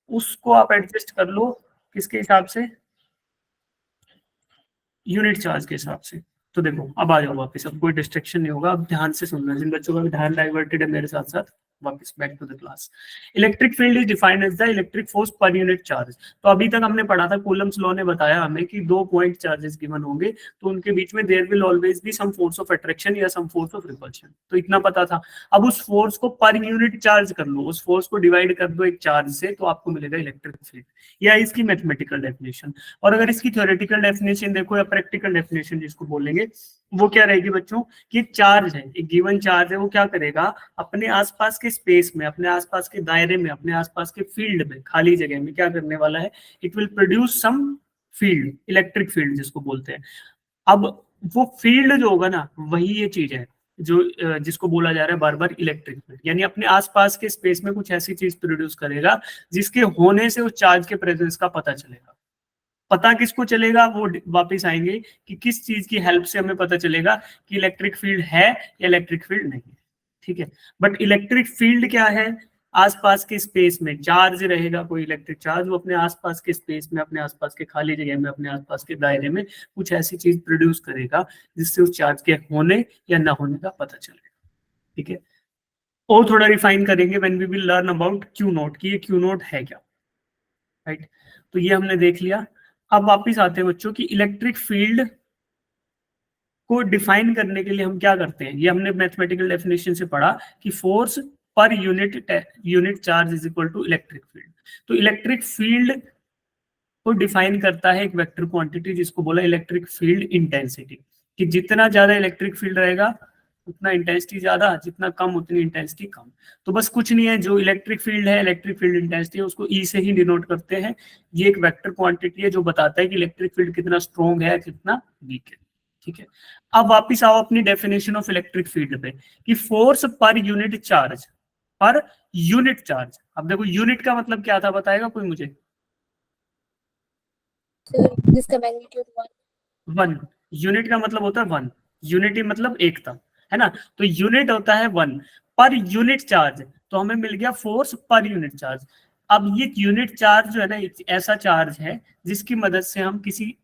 उसको आप एडजस्ट कर लो किसके हिसाब से, यूनिट चार्ज के हिसाब से। तो देखो अब आ जाओ वापस, अब कोई डिस्ट्रक्शन नहीं होगा, अब ध्यान से सुनना, जिन बच्चों का ध्यान डाइवर्टेड है मेरे साथ साथ, वापस back to the class. Electric field is defined as the electric force per unit charge. तो अभी तक हमने पढ़ा था, कूलम्स लॉ ने बताया हमें कि 2 पॉइंट चार्जेस गिवन होंगे तो उनके बीच में there will always be some force of attraction या सम फोर्स ऑफ रिपल्शन, तो इतना पता था। अब उस फोर्स को पर यूनिट चार्ज कर लो, उस फोर्स को डिवाइड कर दो एक चार्ज से, तो आपको मिलेगा इलेक्ट्रिक फील्ड, या इसकी मैथमेटिकल डेफिनेशन। और अगर इसकी थ्योरेटिकल डेफिनेशन देखो या प्रैक्टिकल डेफिनेशन जिसको बोलेंगे, वो क्या रहेगी बच्चों, कि चार्ज है, एक गिवन चार्ज है, वो क्या करेगा, अपने आसपास के स्पेस में, अपने आसपास के दायरे में, अपने आसपास के फील्ड में, खाली जगह में क्या करने वाला है, it will produce some field, electric field जिसको बोलते हैं। अब वो फील्ड जो होगा ना, वही ये चीज है जो जिसको बोला जा रहा है बार बार इलेक्ट्रिक फील्ड, यानी अपने आसपास के स्पेस में कुछ ऐसी चीज प्रोड्यूस करेगा जिसके होने से उस चार्ज के प्रेजेंस का पता चलेगा। पता किसको चलेगा, वो वापस आएंगे कि किस चीज की हेल्प से हमें पता चलेगा कि इलेक्ट्रिक फील्ड है या इलेक्ट्रिक फील्ड नहीं है, ठीक है। बट इलेक्ट्रिक फील्ड क्या है, आसपास के स्पेस में चार्ज रहेगा, कोई इलेक्ट्रिक चार्ज, वो अपने आसपास के स्पेस में, अपने आसपास के खाली जगह में, अपने आसपास के दायरे में कुछ ऐसी चीज प्रोड्यूस करेगा जिससे उस चार्ज के होने या ना होने का पता चलेगा, ठीक है। और थोड़ा रिफाइन करेंगे when we will learn about Q naught, कि ये क्यू नोट है क्या, राइट। तो ये हमने देख लिया। अब वापिस आते हैं बच्चों की इलेक्ट्रिक फील्ड को डिफाइन करने के लिए हम क्या करते हैं, ये हमने मैथमेटिकल डेफिनेशन से पढ़ा कि force per unit charge is equal to electric field. तो इलेक्ट्रिक फील्ड को डिफाइन करता है एक वेक्टर क्वांटिटी जिसको बोला इलेक्ट्रिक फील्ड इंटेंसिटी, कि जितना ज्यादा इलेक्ट्रिक फील्ड रहेगा उतना इंटेंसिटी ज्यादा, जितना कम उतनी इंटेंसिटी कम। तो बस कुछ नहीं है, जो इलेक्ट्रिक फील्ड है, इलेक्ट्रिक फील्ड इंटेंसिटी है, उसको ई से ही डिनोट करते हैं। ये एक वेक्टर क्वांटिटी है जो बताता है कि इलेक्ट्रिक फील्ड कितना स्ट्रॉन्ग है, कितना वीक है, ठीक है। अब वापिस आओ अपनी डेफिनेशन ऑफ इलेक्ट्रिक फील्ड पे, कि फोर्स पर यूनिट चार्ज, पर यूनिट चार्ज। अब देखो यूनिट का मतलब क्या था, बताएगा कोई मुझे? जिसका मैग्नीट्यूड 1। यूनिट का मतलब होता है 1, यूनिटी मतलब एकता, है ना। तो यूनिट होता है 1 पर यूनिट चार्ज, तो हमें मिल गया फोर्स पर यूनिट चार्ज। अब ये यूनिट चार्ज जो है ना, एक ऐसा चार्ज है जिसकी मदद से हम किसी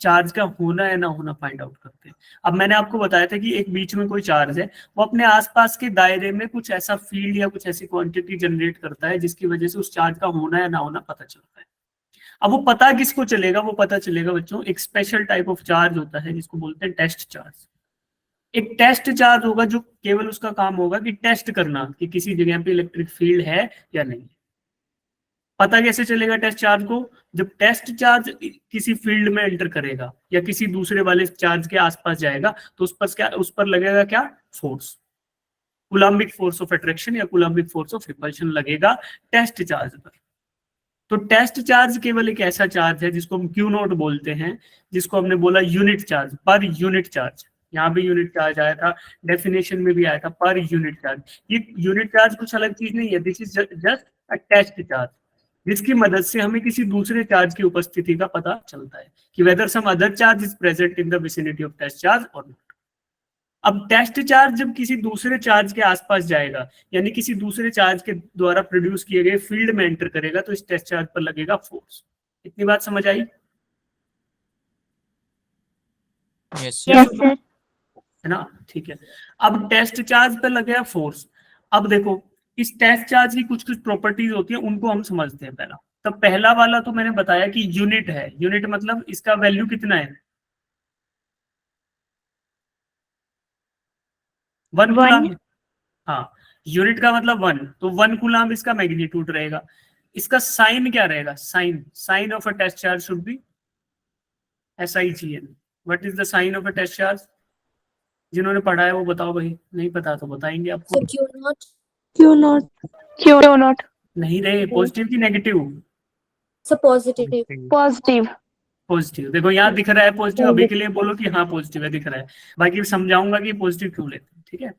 चार्ज का होना या ना होना फाइंड आउट करते हैं। अब मैंने आपको बताया था कि एक बीच में कोई चार्ज है, वो अपने आसपास के दायरे में कुछ ऐसा फील्ड या कुछ ऐसी क्वांटिटी जनरेट करता है जिसकी वजह से उस चार्ज का होना या ना होना पता चलता है। अब वो पता किसको चलेगा, वो पता चलेगा बच्चों एक स्पेशल टाइप ऑफ चार्ज होता है जिसको बोलते हैं टेस्ट चार्ज। एक टेस्ट चार्ज होगा जो केवल उसका काम होगा कि टेस्ट करना कि किसी जगह पे इलेक्ट्रिक फील्ड है या नहीं। पता कैसे चलेगा टेस्ट चार्ज को, जब टेस्ट चार्ज किसी फील्ड में एंटर करेगा या किसी दूसरे वाले चार्ज के आसपास जाएगा, तो उस पर लगेगा क्या, force, Coulombic force of attraction या कूलम्बिक फोर्स ऑफ रिपल्शन लगेगा टेस्ट चार्ज पर। तो टेस्ट चार्ज केवल एक ऐसा चार्ज है जिसको हम क्यू नोट बोलते हैं, जिसको हमने बोला यूनिट चार्ज, पर यूनिट चार्ज। यहाँ भी यूनिट चार्ज आया था, डेफिनेशन में भी आया था, पर यूनिट चार्ज। ये यूनिट चार्ज कुछ अलग चीज नहीं है, this is just a test charge, जिसकी मदद से हमें किसी दूसरे चार्ज की उपस्थिति का पता चलता है कि whether some other charge is present in the vicinity of test charge और नॉट। अब टेस्ट चार्ज जब किसी दूसरे चार्ज के आसपास जाएगा, यानी किसी दूसरे चार्ज के द्वारा प्रोड्यूस किए गए फील्ड में एंटर करेगा, तो इस टेस्ट चार्ज पर लगेगा फोर्स। इतनी बात समझ आई? Yes sir. है ना, ठीक है। अब टेस्ट चार्ज पर लगेगा फोर्स। अब देखो इस टेस्ट चार्ज की कुछ कुछ प्रॉपर्टीज होती है, उनको हम समझते हैं पहला। तो पहला वाला तो मैंने बताया कि यूनिट है, यूनिट मतलब इसका वैल्यू कितना है, 1 कूलम। हाँ, यूनिट का मतलब 1, तो 1 कूलम इसका मैग्नीट्यूड रहेगा। इसका साइन क्या रहेगा, sign, sign of a test charge should be SIGN। What is the sign of a test charge? जिन्होंने पढ़ा है वो बताओ भाई, नहीं पता तो बताएंगे आपको। क्यू नॉट क्यू नॉट नहीं रहे, पॉजिटिव की नेगेटिव? Sir positive positive. देखो यहाँ दिख रहा है पॉजिटिव, अभी के लिए बोलो कि हाँ पॉजिटिव है, दिख रहा है, बाकी समझाऊंगा कि पॉजिटिव क्यों लेते हैं, ठीक है।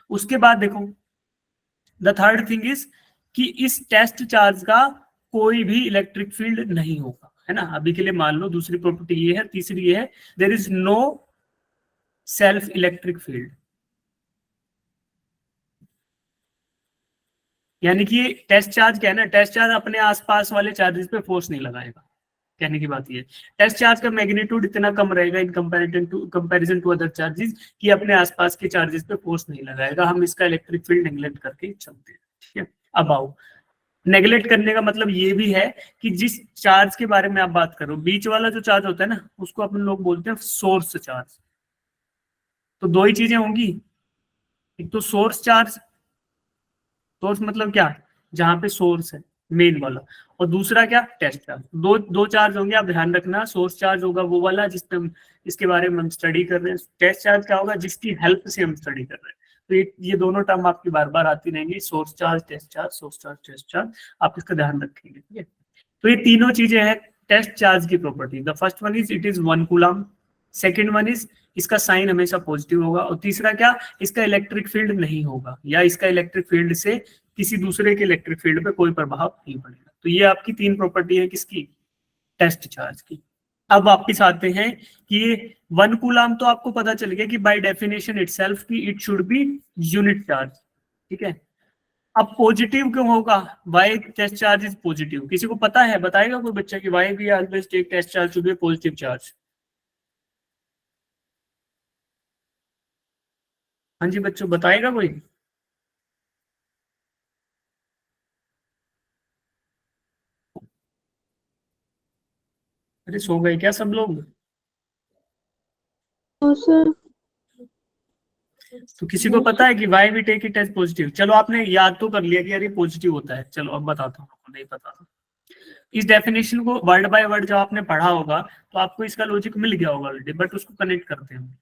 उसके बाद देखो द थर्ड थिंग इज कि इस टेस्ट चार्ज का कोई भी इलेक्ट्रिक फील्ड नहीं होगा, है ना। अभी के लिए मान लो दूसरी प्रॉपर्टी ये है। तीसरी ये है there is no self electric field. यानी कि टेस्ट चार्ज क्या है ना, टेस्ट चार्ज अपने आसपास वाले चार्जेस पे फोर्स नहीं लगाएगा। कहने की बात ये, टेस्ट चार्ज का मैग्नीट्यूड इतना कम रहेगा in comparison to other charges कि अपने आसपास के चार्जेस पे फोर्स नहीं लगाएगा। हम इसका इलेक्ट्रिक फील्ड नेगलेक्ट करके चलते हैं, ठीक है। अब आओ, नेगलेक्ट करने का मतलब ये भी है कि जिस चार्ज के बारे में आप बात करो, बीच वाला जो चार्ज होता है ना, उसको अपन लोग बोलते हैं सोर्स चार्ज। तो दो ही चीजें होंगी, एक तो सोर्स चार्ज, सोर्स मतलब क्या, जहां पे सोर्स है मेन वाला, और दूसरा क्या, टेस्ट चार्ज। दो चार्ज होंगे, आप ध्यान रखना। सोर्स चार्ज होगा वो वाला जिसपे हम, इसके बारे में हम स्टडी कर रहे हैं। टेस्ट चार्ज क्या होगा, जिसकी हेल्प से हम स्टडी कर रहे हैं। तो ये दोनों टर्म आपकी बार बार आती रहेंगी, source charge, test charge, source charge, test charge, आप इसका ध्यान रखेंगे, ठीक है। तो ये तीनों चीजें हैं टेस्ट चार्ज की property. The first one is it is 1 coulomb, second one is इसका साइन हमेशा पॉजिटिव होगा, और तीसरा क्या, इसका इलेक्ट्रिक फील्ड नहीं होगा, या इसका इलेक्ट्रिक फील्ड से किसी दूसरे के इलेक्ट्रिक फील्ड पे कोई प्रभाव नहीं पड़ेगा। तो ये आपकी तीन प्रॉपर्टी है किसकी, टेस्ट चार्ज की। अब वापिस आते हैं कि ये 1 कूलम तो आपको पता चल गया कि बाय डेफिनेशन इटसेल्फ की it should be unit charge, ठीक है। अब पॉजिटिव क्यों होगा, why test charge is positive, किसी को पता है, बताएगा कोई बच्चा कि why we always take test charge should be positive charge. हाँ जी बच्चों, बताएगा कोई। अरे सो गए क्या सब लोग। तो किसी को पता है कि why we take it as positive. चलो आपने याद तो कर लिया कि यार ये पॉजिटिव होता है, चलो अब बताता हूँ, नहीं पता था। इस डेफिनेशन को वर्ड बाय वर्ड जब आपने पढ़ा होगा तो आपको इसका लॉजिक मिल गया होगा ऑलरेडी, बट उसको कनेक्ट करते हैं।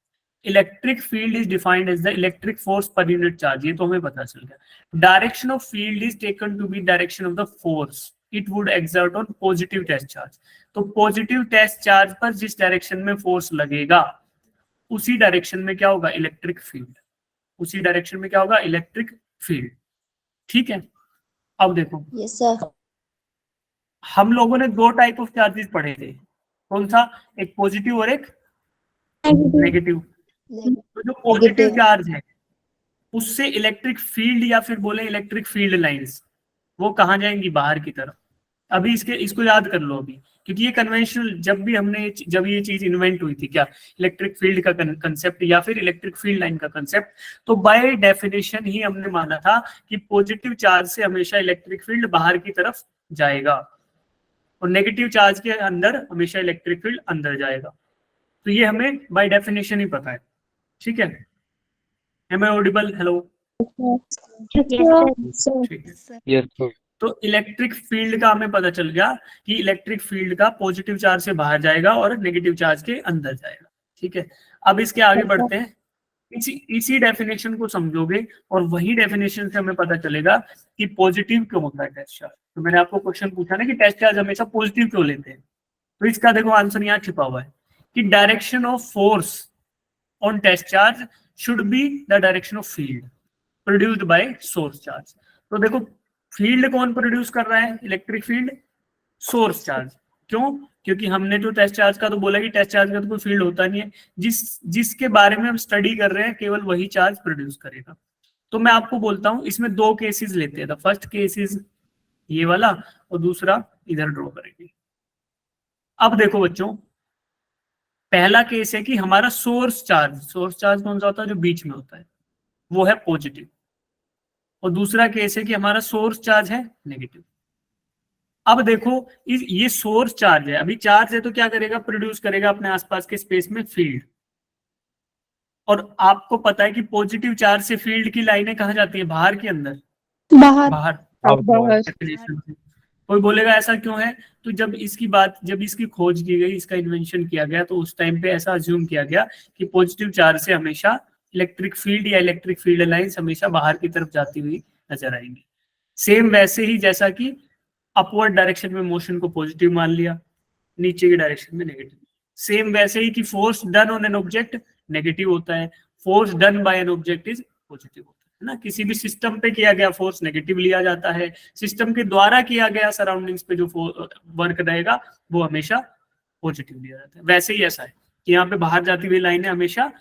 Electric field is defined as the electric force per unit charge, ये तो हमें पता चल गया। Direction of field is taken to be direction of the force it would exert on positive test charge. तो पॉजिटिव टेस्ट चार्ज पर जिस direction में फोर्स लगेगा उसी डायरेक्शन में क्या होगा, इलेक्ट्रिक फील्ड, उसी डायरेक्शन में क्या होगा, इलेक्ट्रिक फील्ड, ठीक है। अब देखो, यस सर। हम लोगों ने दो टाइप ऑफ चार्जेस पढ़े थे, कौन सा, एक पॉजिटिव और एक नेगेटिव। तो जो पॉजिटिव चार्ज है उससे इलेक्ट्रिक फील्ड या फिर बोले इलेक्ट्रिक फील्ड लाइंस वो कहाँ जाएंगी, बाहर की तरफ। अभी इसको याद कर लो अभी, क्योंकि ये कन्वेंशनल, जब ये चीज इन्वेंट हुई थी, क्या इलेक्ट्रिक फील्ड का कंसेप्ट या फिर इलेक्ट्रिक फील्ड लाइन का कंसेप्ट, तो बाय डेफिनेशन ही हमने माना था कि पॉजिटिव चार्ज से हमेशा इलेक्ट्रिक फील्ड बाहर की तरफ जाएगा और नेगेटिव चार्ज के अंदर हमेशा इलेक्ट्रिक फील्ड अंदर जाएगा। तो ये हमें बाय डेफिनेशन ही पता है, ठीक है। एम आई ऑडिबल, हेलो, ठीक है। तो इलेक्ट्रिक फील्ड का हमें पता चल गया कि इलेक्ट्रिक फील्ड का पॉजिटिव चार्ज से बाहर जाएगा और नेगेटिव चार्ज के अंदर जाएगा, ठीक है। अब इसके आगे बढ़ते हैं, इसी डेफिनेशन को समझोगे और वही डेफिनेशन से हमें पता चलेगा कि पॉजिटिव क्यों होता है टेस्ट चार्ज। तो मैंने आपको क्वेश्चन पूछा ना कि टेस्ट चार्ज हमेशा पॉजिटिव क्यों लेते हैं, तो इसका देखो आंसर यहाँ छिपा हुआ है कि direction of force on test charge should be the direction of field produced by source charge. तो देखो फील्ड कौन प्रोड्यूस कर रहा है, इलेक्ट्रिक फील्ड, सोर्स चार्ज। क्यों, क्योंकि हमने जो टेस्ट चार्ज का तो बोला कि टेस्ट चार्ज का तो कोई फील्ड होता नहीं है, जिसके बारे में हम स्टडी कर रहे हैं केवल वही चार्ज प्रोड्यूस करेगा। तो मैं आपको बोलता हूं इसमें दो केसेस लेते हैं। द फर्स्ट केस इज ये वाला और दूसरा इधर ड्रॉ करेंगे। अब देखो बच्चों, पहला केस है कि हमारा सोर्स चार्ज कौन सा होता है, जो बीच में होता है, वो है पॉजिटिव, और दूसरा केस है कि हमारा सोर्स चार्ज है नेगेटिव। अब देखो ये सोर्स चार्ज है, अभी चार्ज है तो क्या करेगा, प्रोड्यूस करेगा अपने आसपास के स्पेस में फील्ड। और आपको पता है कि पॉजिटिव चार्ज से फील्ड की लाइनें कहाँ जाती है, बाहर की अंदर, बाहर। कोई बोलेगा ऐसा क्यों है, तो जब इसकी खोज की गई, इसका इन्वेंशन किया गया, तो उस टाइम पे ऐसा अज्यूम किया गया कि पॉजिटिव चार्ज से हमेशा इलेक्ट्रिक फील्ड या इलेक्ट्रिक फील्ड लाइंस हमेशा बाहर की तरफ जाती हुई नजर आएंगी। सेम वैसे ही जैसा कि अपवर्ड डायरेक्शन में मोशन को पॉजिटिव मान लिया, नीचे की डायरेक्शन में नेगेटिव। सेम वैसे ही कि force done on an object negative होता है, force done by an object is positive होता है ना। किसी भी सिस्टम पे किया गया फोर्स नेगेटिव लिया जाता है, सिस्टम के द्वारा किया गया सराउंडिंग्स पे जो वर्क रहेगा वो हमेशा पॉजिटिव लिया जाता है। वैसे ही ऐसा है कि यहाँ पे बाहर जाती हुई लाइनें हमेशा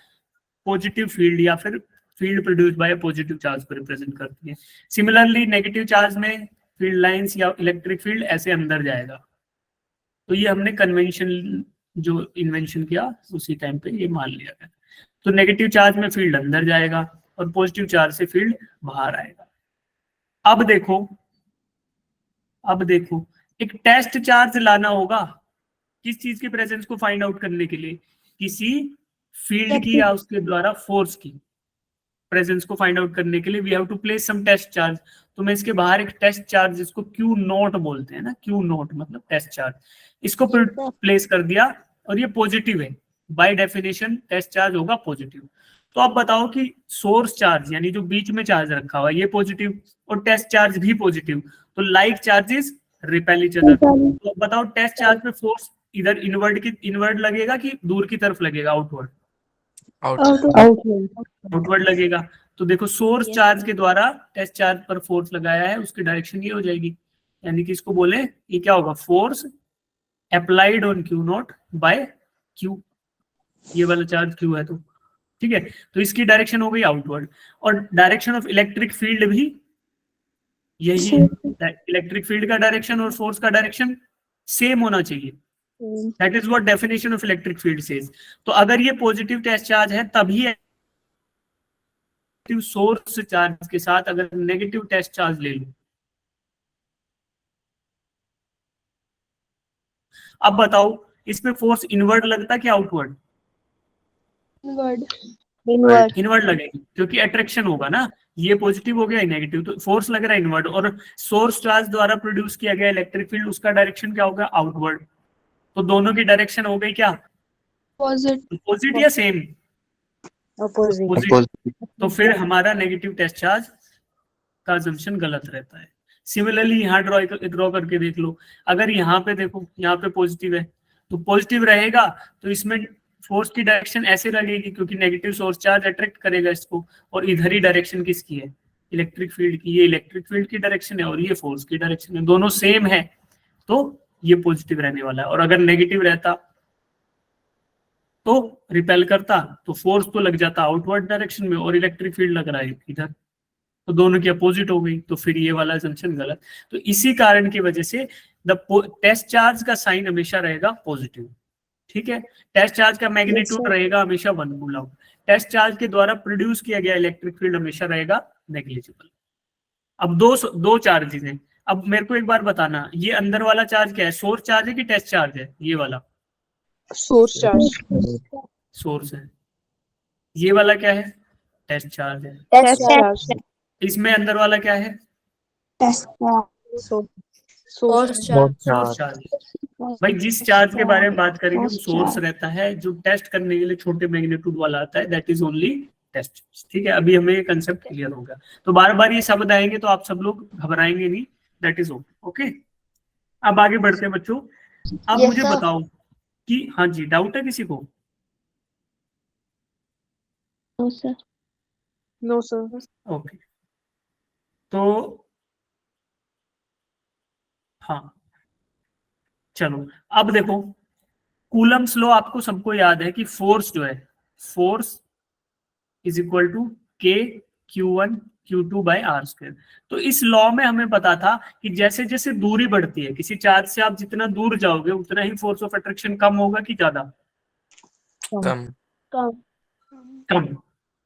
पॉजिटिव फील्ड या फिर field produced bye positive charge को रिप्रेजेंट करती है। सिमिलरली नेगेटिव चार्ज में फील्ड लाइंस या इलेक्ट्रिक फील्ड ऐसे अंदर जाएगा। तो ये हमने कन्वेंशन जो इन्वेंशन किया उसी टाइम पे ये मान लिया गया। तो नेगेटिव चार्ज में फील्ड अंदर जाएगा और पॉजिटिव चार्ज से फील्ड बाहर आएगा। अब देखो एक टेस्ट चार्ज लाना होगा किस चीज की प्रेजेंस को फाइंड आउट करने के लिए, किसी फील्ड की या उसके द्वारा फोर्स की प्रेजेंस को फाइंड आउट करने के लिए we have to place some test charge. तो मैं इसके बाहर एक टेस्ट चार्ज जिसको क्यू नॉट बोलते हैं ना, क्यू नॉट मतलब टेस्ट चार्ज, इसको प्लेस कर दिया और ये पॉजिटिव है, बाय डेफिनेशन टेस्ट चार्ज होगा पॉजिटिव। तो आप बताओ कि सोर्स चार्ज यानी जो बीच में चार्ज रखा हुआ है ये पॉजिटिव और टेस्ट चार्ज भी पॉजिटिव, तो like charges repel each other. तो बताओ टेस्ट चार्ज पे फोर्स इधर इनवर्ड लगेगा कि दूर की तरफ लगेगा, आउटवर्ड लगेगा। तो देखो सोर्स चार्ज के द्वारा टेस्ट चार्ज पर फोर्स लगाया है, उसकी डायरेक्शन ये हो जाएगी, यानी कि इसको बोले ये क्या होगा, force applied on Q naught by Q, ये वाला चार्ज क्यू है तो ठीक है। तो इसकी डायरेक्शन हो गई आउटवर्ड। और डायरेक्शन ऑफ इलेक्ट्रिक फील्ड भी यही है, इलेक्ट्रिक फील्ड का डायरेक्शन और फोर्स का डायरेक्शन सेम होना चाहिए। That is what definition of electric field says. तो अगर ये पॉजिटिव टेस्ट चार्ज है तभी सोर्स चार्ज के साथ अगर नेगेटिव टेस्ट चार्ज ले लो, अब बताओ इसमें फोर्स इनवर्ड लगता है कि आउटवर्ड? इनवर्ड लगेगी क्योंकि अट्रैक्शन होगा ना, ये पॉजिटिव हो गया नेगेटिव, तो फोर्स लग रहा है इनवर्ड। और सोर्स चार्ज द्वारा प्रोड्यूस किया गया इलेक्ट्रिक फील्ड उसका डायरेक्शन क्या होगा, आउटवर्ड। तो दोनों की डायरेक्शन हो गई क्या, अपोजिट या सेम? अपोजिट। तो फिर हमारा नेगेटिव टेस्ट चार्ज का अजम्पशन गलत रहता है। सिमिलरली यहाँ ड्रॉ करके देख लो, अगर यहाँ पे देखो यहाँ पे पॉजिटिव है तो पॉजिटिव रहेगा, तो इसमें फोर्स की डायरेक्शन ऐसे लगेगी क्योंकि नेगेटिव सोर्स चार्ज अट्रैक्ट करेगा इसको, और इधर ही डायरेक्शन किसकी है, इलेक्ट्रिक फील्ड की। ये इलेक्ट्रिक फील्ड की डायरेक्शन है और ये फोर्स की डायरेक्शन है, दोनों सेम है, तो ये पॉजिटिव रहने वाला है। और अगर नेगेटिव रहता तो रिपेल करता, तो फोर्स तो लग जाता आउटवर्ड डायरेक्शन में और इलेक्ट्रिक फील्ड लग रहा है इधर, तो दोनों की अपोजिट हो गई, तो फिर ये वाला असम्पशन गलत। तो इसी कारण की वजह से द टेस्ट चार्ज का साइन हमेशा रहेगा पॉजिटिव, ठीक है। टेस्ट चार्ज का मैग्नीट्यूड रहेगा हमेशा 1 कूलम। टेस्ट चार्ज के द्वारा प्रोड्यूस किया गया इलेक्ट्रिक फील्ड हमेशा रहेगा नेग्लिजिबल। अब दो चार्जेस हैं, अब मेरे को एक बार बताना, ये अंदर वाला चार्ज क्या है, सोर्स चार्ज है कि टेस्ट चार्ज है? ये वाला सोर्स चार्ज, सोर्स है, ये वाला क्या है, टेस्ट चार्ज है। टेस्ट चार्ज, इसमें अंदर वाला क्या है, सोर्स चार्ज। भाई जिस चार्ज के बारे में बात करेंगे वो सोर्स रहता है, जो टेस्ट करने के लिए छोटे मैग्नीट्यूड वाला आता है दैट इज ओनली टेस्ट, ठीक है। अभी हमें ये कंसेप्ट क्लियर होगा, तो बार बार ये शब्द आएंगे तो आप सब लोग घबराएंगे नहीं, दैट इज ओके। अब आगे बढ़ते हैं बच्चों। अब मुझे बताओ कि हाँ जी, डाउट है किसी को? No sir. ओके, तो हाँ चलो, अब देखो कूलम्स लॉ आपको सबको याद है कि फोर्स जो है, फोर्स इज इक्वल टू के Q1 Q2 by R square. तो इस लॉ में हमें पता था कि जैसे जैसे दूरी बढ़ती है किसी चार्ज से, आप जितना दूर जाओगे उतना ही फोर्स ऑफ अट्रैक्शन कम होगा कि ज्यादा? कम,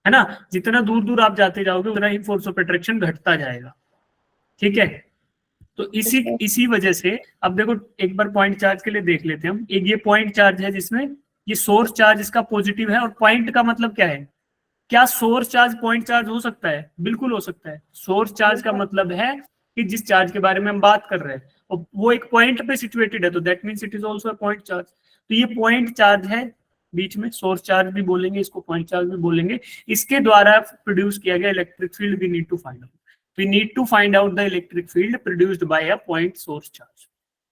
है ना। जितना दूर दूर आप जाते जाओगे उतना ही फोर्स ऑफ अट्रैक्शन घटता जाएगा, ठीक है। तो इसी वजह से अब देखो एक बार पॉइंट चार्ज के लिए देख लेते हैं हम। एक ये पॉइंट चार्ज है जिसमें ये सोर्स चार्ज इसका पॉजिटिव है, और पॉइंट का मतलब क्या है, क्या सोर्स चार्ज पॉइंट चार्ज हो सकता है? बिल्कुल हो सकता है। सोर्स चार्ज का मतलब है कि जिस चार्ज के बारे में हम बात कर रहे हैं और वो एक पॉइंट पे सिचुएटेड है, तो that means it is also a point charge. तो ये पॉइंट चार्ज है बीच में, सोर्स चार्ज भी बोलेंगे इसको, पॉइंट चार्ज भी बोलेंगे। इसके द्वारा प्रोड्यूस किया गया electric field we need to find out. We need to find out the electric field produced by a point source charge,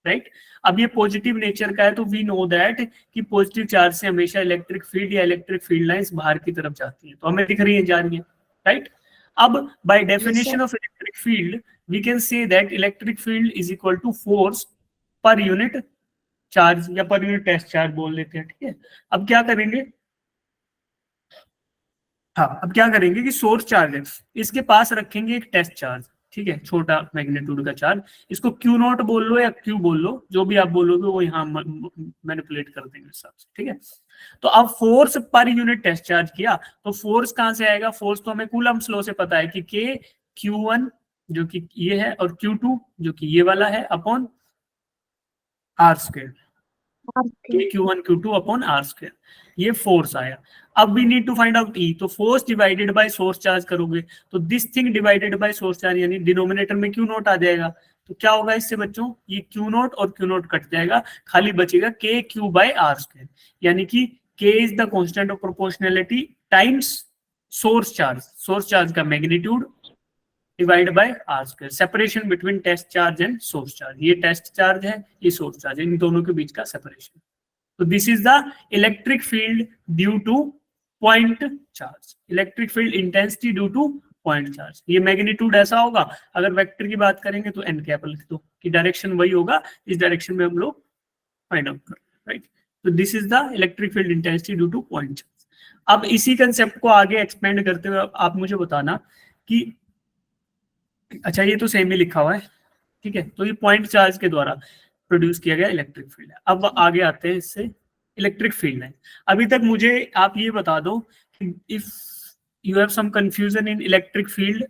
right? अब ये पॉजिटिव नेचर का है, तो we know that कि पॉजिटिव चार्ज से हमेशा इलेक्ट्रिक फील्ड या electric field lines बाहर की तरफ जाती है, तो हमें दिख रही है, जा रही है, राइट? अब by definition of electric field we can say that electric field is equal to force per unit charge या per unit test charge बोल लेते हैं, ठीक है। अब क्या करेंगे, हाँ, अब क्या करेंगे कि सोर्स चार्ज है, इसके पास रखेंगे एक टेस्ट चार्ज, ठीक है, छोटा मैग्नीट्यूड का चार्ज, इसको क्यू नॉट बोल लो या क्यू बोल लो, जो भी आप बोलोगे वो यहाँ मैनिपुलेट कर देंगे हिसाब से, ठीक है। तो अब force per unit test charge किया, तो फोर्स कहाँ से आएगा? फोर्स तो हमें कूलम्ब्स लॉ से पता है कि के Q1 जो कि ये है और Q2 जो कि ये वाला है upon R square, Q1 Q2 upon R square, ये फोर्स आया। अब we need to find out E, तो force divided by source charge करोगे तो this thing divided by source charge, यानी डिनोमिनेटर में क्यू नॉट आ जाएगा, तो क्या होगा इससे बच्चों? ये क्यू नॉट और क्यू नॉट कट जाएगा, खाली बचेगा के क्यू बाय आर स्क्वायर, यानी कि K is the constant of proportionality times source charge का magnitude divide by R square, separation between test charge and source charge, ये टेस्ट चार्ज है, ये सोर्स चार्ज है, इन दोनों के बीच का सेपरेशन। तो this is the electric field due to point charge, electric field intensity due to point charge. ये magnitude ऐसा होगा, अगर वेक्टर की बात करेंगे तो एन कैप लिख दो कि डायरेक्शन वही होगा, इस डायरेक्शन में हम लोग फाइंड आउट कर, राइट। तो this is the electric field intensity due to point charge. अब इसी कंसेप्ट को आगे एक्सपेंड करते हुए आप मुझे बताना कि अच्छा ये तो सेम ही लिखा हुआ है, ठीक है, तो ये पॉइंट चार्ज के द्वारा प्रोड्यूस किया गया इलेक्ट्रिक फील्ड है। अब आगे आते हैं इससे इलेक्ट्रिक फील्ड है। अभी तक मुझे आप ये बता दो कि if you have some confusion in electric field,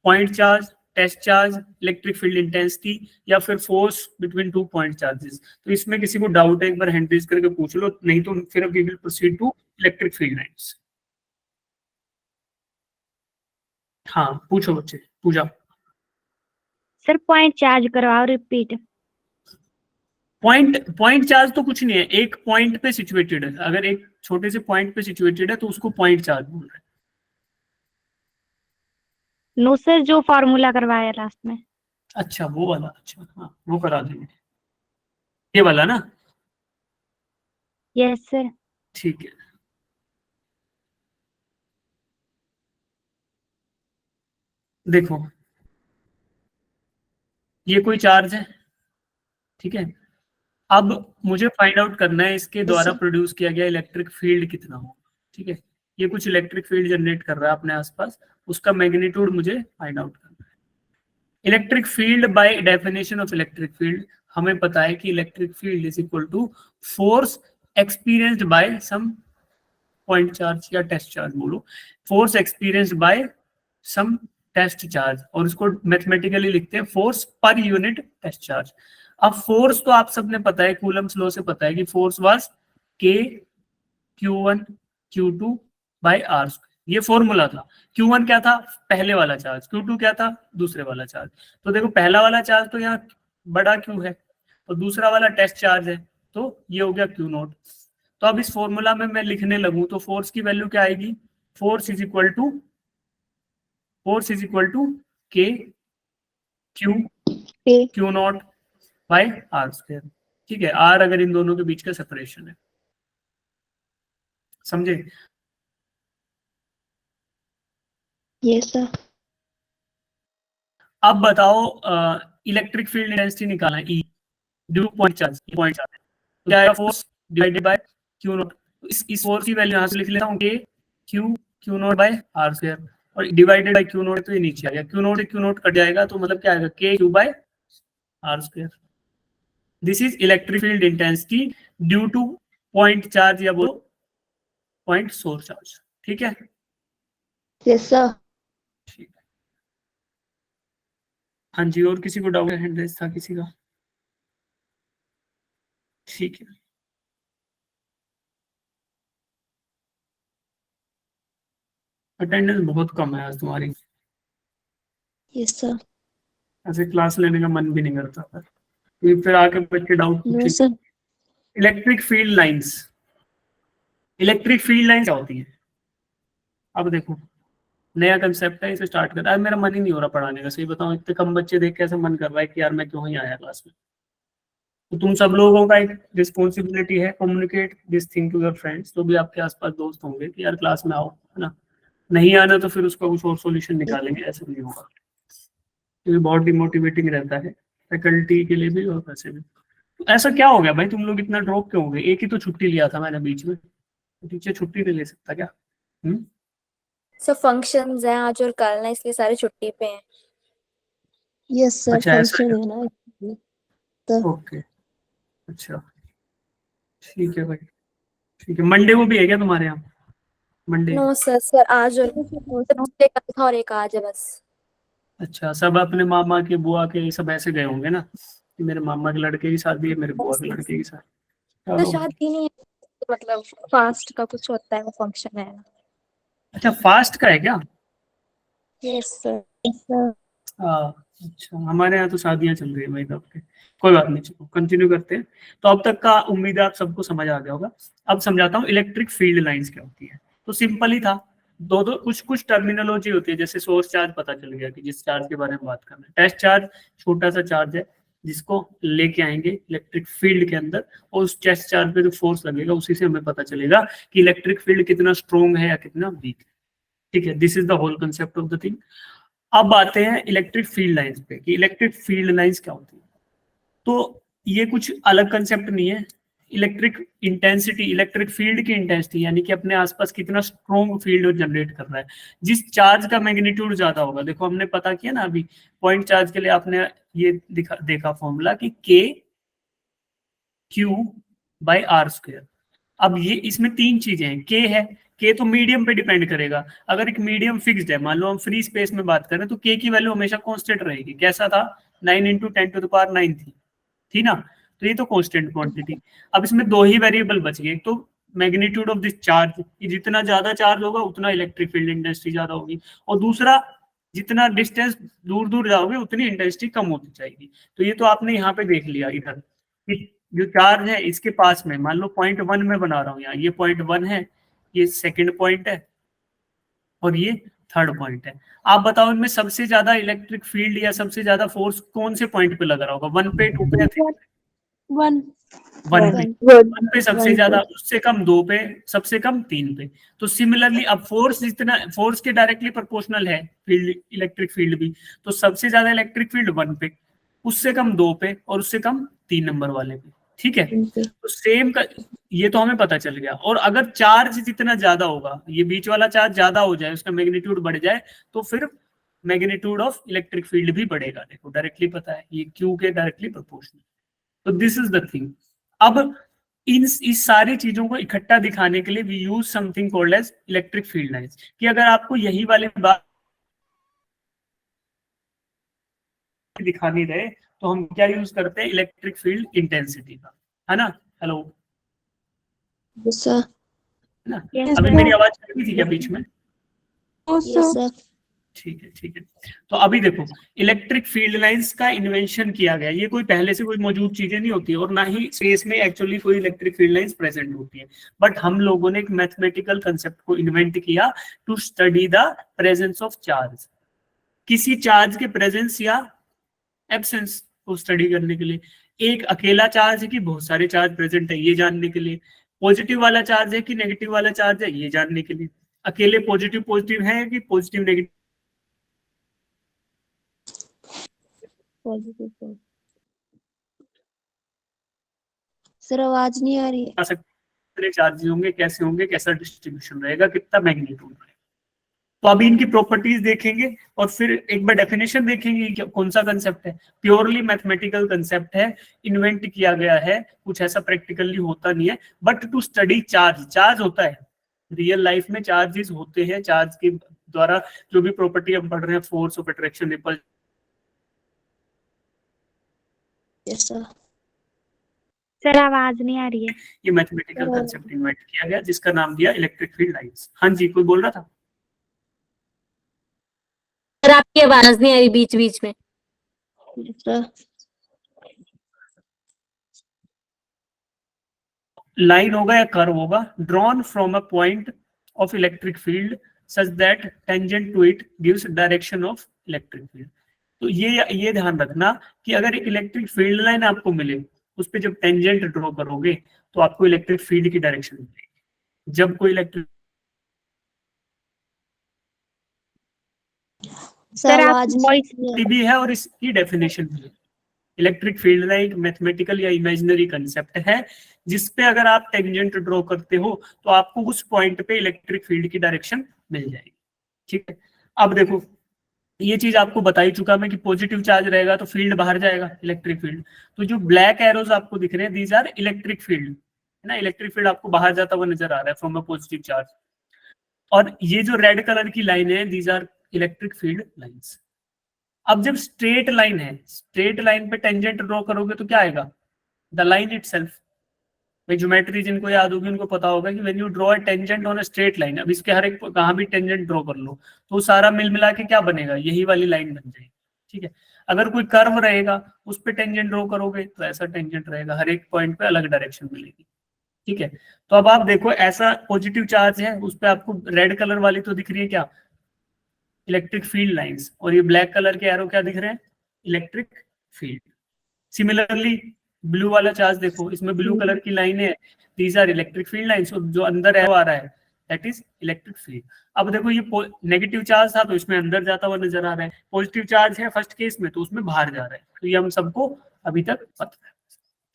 point charge, test charge, electric field intensity या फिर force between two point charges, तो इसमें किसी को डाउट है एक बार हैंड रेज करके पूछ लो, नहीं तो फिर we will proceed to electric field lines. हाँ पूछो बच्चे, पूजा। सर पॉइंट चार्ज करवाओ रिपीट। पॉइंट चार्ज तो कुछ नहीं है, एक पॉइंट पे सिचुएटेड है, अगर एक छोटे से पॉइंट पे सिचुएटेड है तो उसको पॉइंट चार्ज बोल रहे हैं। नो सर, जो फॉर्मूला करवाया लास्ट में। अच्छा वो वाला, अच्छा हाँ वो करा देंगे, ये वाला ना, यस सर। ठीक है। देखो ये कोई चार्ज है, ठीक है, अब मुझे फाइंड आउट करना है इसके द्वारा प्रोड्यूस किया गया इलेक्ट्रिक फील्ड कितना हो, ठीक है, ये कुछ इलेक्ट्रिक फील्ड जनरेट कर रहा है अपने आसपास, उसका मैग्नीट्यूड मुझे फाइंड आउट करना है। Electric field by definition of electric field हमें पता है कि electric field is equal to force experienced by some point charge या टेस्ट चार्ज बोलो, force experienced by some test charge, और इसको मैथमेटिकली लिखते हैं force per unit test charge. अब फोर्स तो आप सबने पता है, कूलम्स लॉ से पता है कि फोर्स वाज के Q1 Q2 by R square, ये फॉर्मूला था। Q1 क्या था? पहले वाला चार्ज, Q2 क्या था? दूसरे वाला चार्ज। तो देखो पहला वाला चार्ज तो यहाँ बड़ा Q है और दूसरा वाला टेस्ट चार्ज है, तो ये हो गया Q नॉट। तो अब इस फॉर्मूला में मैं लिखने लगूं तो फोर्स की वैल्यू क्या आएगी? Force is equal to K Q naught by R square, ठीक है, आर अगर इन दोनों के बीच का सेपरेशन है, समझे? Yes, sir. अब बताओ इलेक्ट्रिक फील्ड इंटेंसिटी निकालना है, ई ड्यू पॉइंट चार्ज, तो क्या आएगा? Force divided by Q naught. इस फोर्स की वैल्यू यहां से लिख लेता हूं, K Q naught by R square, और डिवाइडेड बाय क्यू नॉट, तो ये नीचे आ गया, क्यू नॉट कट जाएगा, तो मतलब क्या आएगा? K Q by R square. This is electric field intensity due to point charge या वो पॉइंट सोर्स चार्ज, ठीक है। Yes, sir. ठीक है, हाँ जी, और किसी को डाउट है? हैंड रेज था किसी का? ठीक है, अटेंडेंस बहुत कम है आज तुम्हारी, Yes, sir. ऐसे क्लास लेने का मन भी नहीं करता था, फिर आके बच्चे डाउट No, पूछे। sir. Electric field lines, electric field lines क्या होती है? अब देखो नया कंसेप्ट है, इसे स्टार्ट कर, आज मेरा मन ही नहीं हो रहा पढ़ाने का, सही बताऊं, इतने कम बच्चे देख के ऐसा मन कर रहा है कि यार मैं क्यों ही आया क्लास में। तो तुम सब लोगों का एक रिस्पॉन्सिबिलिटी है, communicate this thing to your friends, जो भी आपके आसपास दोस्त होंगे कि यार क्लास में आओ, है ना, नहीं आना तो फिर उसका कुछ और सॉल्यूशन निकालेंगे, ऐसा नहीं होगा, क्योंकि बहुत डिमोटिवेटिंग रहता है फैकल्टी के लिए भी और वैसे भी। तो ऐसा क्या हो गया भाई, तुम लोग इतना ड्रॉप क्यों हो गए? एक ही तो छुट्टी लिया था मैंने बीच में, टीचर छुट्टी नहीं ले सकता क्या? सब फंक्शंस हैं आज और कल ना, इसलिए सारे छुट्टी पे हैं। यस सर, अच्छा, ऐसा फंक्शन है। है ना तो। ओके, अच्छा, ठीक है भाई, ठीक है। मंडे को भी है क्या तुम्हारे यहाँ? मंडे? नो सर, सर आज और पिछले कल था और एक आज है बस। अच्छा, सब अपने मामा के बुआ के सब ऐसे गए होंगे ना, कि मेरे मामा के लड़के की शादी है, मेरे बुआ के लड़के की शादी। तो चलो, शादी नहीं है, मतलब फास्ट का कुछ होता है, वो फंक्शन है ना। अच्छा, फास्ट का है क्या? Yes sir. हाँ, अच्छा, हमारे यहाँ तो शादियां चल रही है भाई तब के। कोई बात नहीं, चलो कंटिन्यू करते हैं। तो अब तक का उम्मीद है आप सबको समझ आ गया होगा। अब समझाता हूँ इलेक्ट्रिक फील्ड लाइंस क्या होती है। तो सिंपल ही था, दो दो कुछ कुछ टर्मिनोलॉजी होती है, जैसे सोर्स चार्ज पता चल गया कि जिस चार्ज के बारे में बात कर रहे हैं। टेस्ट चार्ज छोटा सा चार्ज है जिसको लेके आएंगे इलेक्ट्रिक फील्ड के अंदर, और उस टेस्ट चार्ज पे जो फोर्स लगेगा उसी से हमें पता चलेगा कि इलेक्ट्रिक फील्ड कितना स्ट्रॉन्ग है या कितना वीक है। ठीक है, this is the whole concept of the thing. अब आते हैं इलेक्ट्रिक फील्ड लाइंस पे कि इलेक्ट्रिक फील्ड लाइंस क्या होती है। तो ये कुछ अलग कंसेप्ट नहीं है। इलेक्ट्रिक इंटेंसिटी, इलेक्ट्रिक फील्ड की इंटेंसिटी, यानी कि अपने आसपास कितना स्ट्रॉन्ग फील्ड जनरेट कर रहा है। जिस चार्ज का मैग्नीट्यूड ज्यादा होगा, देखो हमने पता किया ना अभी पॉइंट चार्ज के लिए, आपने ये देखा फॉर्मूला कि के क्यू बाई आर स्क्वायर। अब ये इसमें तीन चीजें हैं, के है, के तो मीडियम पे डिपेंड करेगा। अगर एक मीडियम फिक्स्ड है, मान लो हम फ्री स्पेस में बात करें, तो के की वैल्यू हमेशा कांस्टेंट रहेगी। कैसा था? 9 × 10⁻⁹ थी ना। तो ये तो कांस्टेंट क्वांटिटी। अब इसमें दो ही वेरिएबल बच गए, एक तो मैग्नीट्यूड ऑफ दिस चार्ज, कि जितना ज्यादा चार्ज होगा उतना इलेक्ट्रिक फील्ड इंटेंसिटी ज्यादा होगी, और दूसरा जितना डिस्टेंस दूर दूर जाओगे उतनी इंटेंसिटी कम होती जाएगी। तो ये तो आपने यहाँ पे देख लिया इधर कि जो चार्ज है इसके पास में, मान लो पॉइंट 1 में बना रहा हूँ यहाँ, ये पॉइंट 1 है, ये सेकंड पॉइंट है, और ये थर्ड पॉइंट है। आप बताओ इनमें सबसे ज्यादा इलेक्ट्रिक फील्ड या सबसे ज्यादा फोर्स कौन से पॉइंट पे लग रहा होगा? 1 पे, 2 पे या 3 पे? 1 1 पे। One. 1 पे सबसे ज्यादा, उससे कम 2 पे, सबसे कम 3 पे। तो सिमिलरली अब फोर्स जितना, फोर्स के डायरेक्टली प्रोपोर्शनल है फील्ड, इलेक्ट्रिक फील्ड भी। तो सबसे ज्यादा इलेक्ट्रिक फील्ड 1 पे, उससे कम 2 पे, और उससे कम 3 नंबर वाले पे। ठीक है, तो सेम का ये तो हमें पता चल गया। और अगर चार्ज जितना ज्यादा होगा, ये बीच वाला चार्ज ज्यादा हो जाए, उसका मैग्नीट्यूड बढ़ जाए, तो फिर मैग्नीट्यूड ऑफ इलेक्ट्रिक फील्ड भी बढ़ेगा। देखो डायरेक्टली पता है, ये क्यू के डायरेक्टली प्रोपोर्शनल। तो दिस इज द थिंग। अब इस सारी चीजों को इकट्ठा दिखाने के लिए we use something called as electric field lines. कि अगर आपको यही वाली बात दिखानी रहे तो हम क्या यूज करते हैं? इलेक्ट्रिक फील्ड इंटेंसिटी का, है ना। Hello, yes sir. है ना। Yes, अभी sir. मेरी आवाज चल रही थी क्या बीच में? Yes sir. ठीक है, ठीक है। तो अभी देखो, इलेक्ट्रिक फील्ड लाइंस का इन्वेंशन किया गया। ये कोई पहले से कोई मौजूद चीजें नहीं होती, और ना ही स्पेस में एक्चुअली कोई इलेक्ट्रिक फील्ड लाइंस प्रेजेंट होती है। बट हम लोगों ने एक मैथमेटिकल कंसेप्ट को इन्वेंट किया to study the presence of charge, किसी चार्ज के प्रेजेंस या एब्सेंस को स्टडी करने के लिए। एक अकेला चार्ज है कि बहुत सारे चार्ज प्रेजेंट है, ये जानने के लिए। पॉजिटिव वाला चार्ज है कि नेगेटिव वाला चार्ज है, ये जानने के लिए। अकेले पॉजिटिव पॉजिटिव है कि पॉजिटिव नेगेटिव। सर आवाज नहीं आ रही है। आ सकते चार्ज होंगे, कैसे होंगे, कैसा डिस्ट्रीब्यूशन रहेगा, कितना मैग्नीट्यूड रहेगा। तो अभी इनकी प्रॉपर्टीज देखेंगे, और फिर एक बार डेफिनेशन देखेंगे कि कौन सा कंसेप्ट है। प्योरली मैथमेटिकल कंसेप्ट है, इन्वेंट किया गया है, कुछ ऐसा प्रैक्टिकली होता नहीं है। But to study charge, charge होता है रियल लाइफ में, चार्जेस होते हैं, चार्ज के द्वारा जो भी प्रॉपर्टी हम पढ़ रहे हैं, force of attraction, repulsion. Yes sir. Sir आवाज नहीं आ रही है। ये मैथमेटिकल कंसेप्ट इन्वेंट किया गया जिसका नाम दिया इलेक्ट्रिक फील्ड लाइंस। हाँ जी, कोई बोल रहा था? सर आपकी आवाज नहीं आ रही बीच बीच में। Yes sir. लाइन होगा या कर्व होगा, drawn from a point of electric field such that tangent to it gives direction of electric field. तो ये ध्यान रखना कि अगर एक इलेक्ट्रिक फील्ड लाइन आपको मिले, उस पर जब टेंजेंट ड्रॉ करोगे तो आपको इलेक्ट्रिक फील्ड की डायरेक्शन मिलेगी। जब कोई इलेक्ट्रिक सर आवाज वॉइस भी है, और इसकी डेफिनेशन भी है। इलेक्ट्रिक फील्ड लाइन मैथमेटिकल या इमेजिनरी कंसेप्ट है, जिसपे अगर आप टेंजेंट ड्रॉ करते हो तो आपको उस पॉइंट पे इलेक्ट्रिक फील्ड की डायरेक्शन मिल जाएगी। ठीक है, अब देखो ये चीज आपको बता ही चुका मैं कि पॉजिटिव चार्ज रहेगा तो फील्ड बाहर जाएगा, इलेक्ट्रिक फील्ड। तो जो ब्लैक एरोज आपको दिख रहे हैं दीज आर इलेक्ट्रिक फील्ड, है ना, इलेक्ट्रिक फील्ड आपको बाहर जाता हुआ नजर आ रहा है फ्रॉम अ पॉजिटिव चार्ज। और ये जो रेड कलर की लाइन है these are electric field lines. अब जब स्ट्रेट लाइन है, स्ट्रेट लाइन पे टेंजेंट ड्रॉ करोगे तो क्या आएगा, द लाइन इटसेल्फ। भाई ज्योमेट्री जिनको याद होगी उनको पता होगा कि when you draw a tangent on a straight line, अब इसके हर एक कहां भी टेंजेंट ड्रॉ कर लो तो सारा मिल मिला के क्या बनेगा, यही वाली लाइन बन जाएगी। ठीक है, अगर कोई कर्व रहेगा उस पे टेंजेंट ड्रॉ करोगे तो ऐसा टेंजेंट रहेगा, हर एक पॉइंट पे अलग डायरेक्शन मिलेगी। ठीक है, तो अब आप देखो ऐसा पॉजिटिव चार्ज है उस पे आपको रेड कलर वाली तो दिख रही है क्या, इलेक्ट्रिक फील्ड लाइंस, और ये ब्लैक कलर के एरो क्या दिख रहे हैं, इलेक्ट्रिक फील्ड। सिमिलरली ब्लू वाला चार्ज देखो, इसमें ब्लू कलर की लाइन है, these are electric field lines, और जो अंदर एरो आ रहा है दैट इज इलेक्ट्रिक फील्ड। अब देखो ये नेगेटिव चार्ज था तो इसमें अंदर जाता हुआ नजर आ रहा है, पॉजिटिव चार्ज है फर्स्ट केस में तो उसमें बाहर जा रहा है। तो ये हम सबको अभी तक पता है।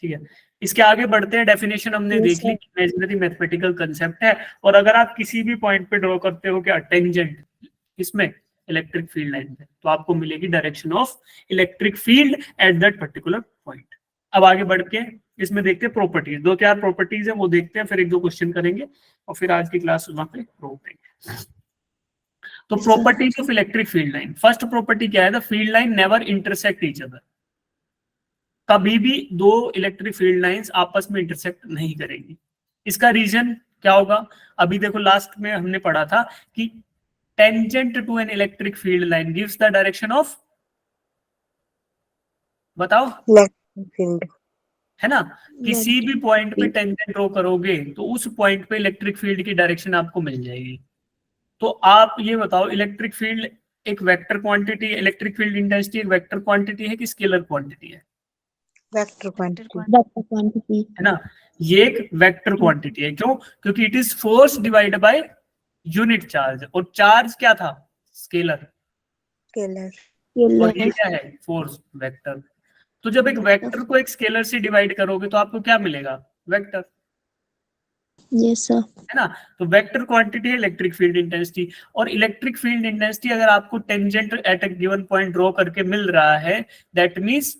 ठीक है, इसके आगे बढ़ते हैं। डेफिनेशन हमने Yes, देख ली, इमेजिनरी मैथमेटिकल कंसेप्ट है, और अगर आप किसी भी पॉइंट पे ड्रॉ करते हो क्या टेंजेंट इसमें इलेक्ट्रिक फील्ड लाइन पे, तो आपको मिलेगी direction of electric field at that particular point. अब आगे बढ़ के इसमें देखते हैं प्रॉपर्टीज, 2-4 प्रॉपर्टीज है वो देखते हैं, फिर 1-2 क्वेश्चन करेंगे और फिर आज की क्लास वहां पे रोक देंगे। तो Yes, sir. Properties of electric field line, first property क्या है, the field line never intersect each other. कभी भी दो इलेक्ट्रिक फील्ड लाइंस आपस में इंटरसेक्ट नहीं करेंगी। इसका रीजन क्या होगा, अभी देखो लास्ट में हमने पढ़ा था कि tangent to an electric field line gives the direction of, बताओ, फील्ड है ना, किसी भी पॉइंट पे टेंजेंट ड्रॉ करोगे तो उस पॉइंट पे इलेक्ट्रिक फील्ड की डायरेक्शन आपको मिल जाएगी। तो आप ये बताओ इलेक्ट्रिक फील्ड एक vector quantity, electric field intensity एक वेक्टर क्वांटिटी है कि स्केलर क्वांटिटी है, वेक्टर क्वांटिटी, वेक्टर क्वांटिटी, है ना, ये एक वेक्टर क्वांटिटी है। क्यों, क्योंकि it is force divide by unit charge, और चार्ज क्या था, स्केलर, स्केलर, और ये क्या है, फोर्स, वेक्टर। तो जब एक वेक्टर को एक स्केलर से डिवाइड करोगे तो आपको क्या मिलेगा, वेक्टर, यस सर, है ना। तो वेक्टर क्वांटिटी है इलेक्ट्रिक फील्ड इंटेंसिटी, और इलेक्ट्रिक फील्ड इंटेंसिटी अगर आपको tangent at a given point draw करके मिल रहा है that means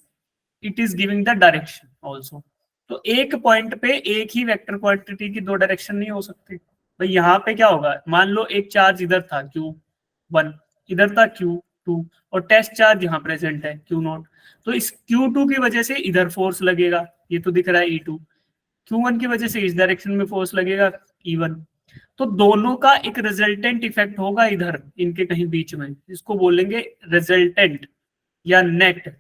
it is giving the direction also. तो एक पॉइंट पे एक ही वेक्टर क्वांटिटी की दो डायरेक्शन नहीं हो सकती। भाई यहाँ पे क्या होगा, मान लो एक चार्ज इधर था Q1, इधर था Q2, और टेस्ट चार्ज यहाँ प्रेजेंट है Q0, तो इस Q2 की वजह से इधर फोर्स लगेगा, ये तो दिख रहा है E2, Q1 की वजह से इस डायरेक्शन में फोर्स लगेगा E1। तो दोनों का एक रिजल्टेंट इफेक्ट होगा इधर इनके कहीं बीच में, इसको बोलेंगे रिजल्टेंट या net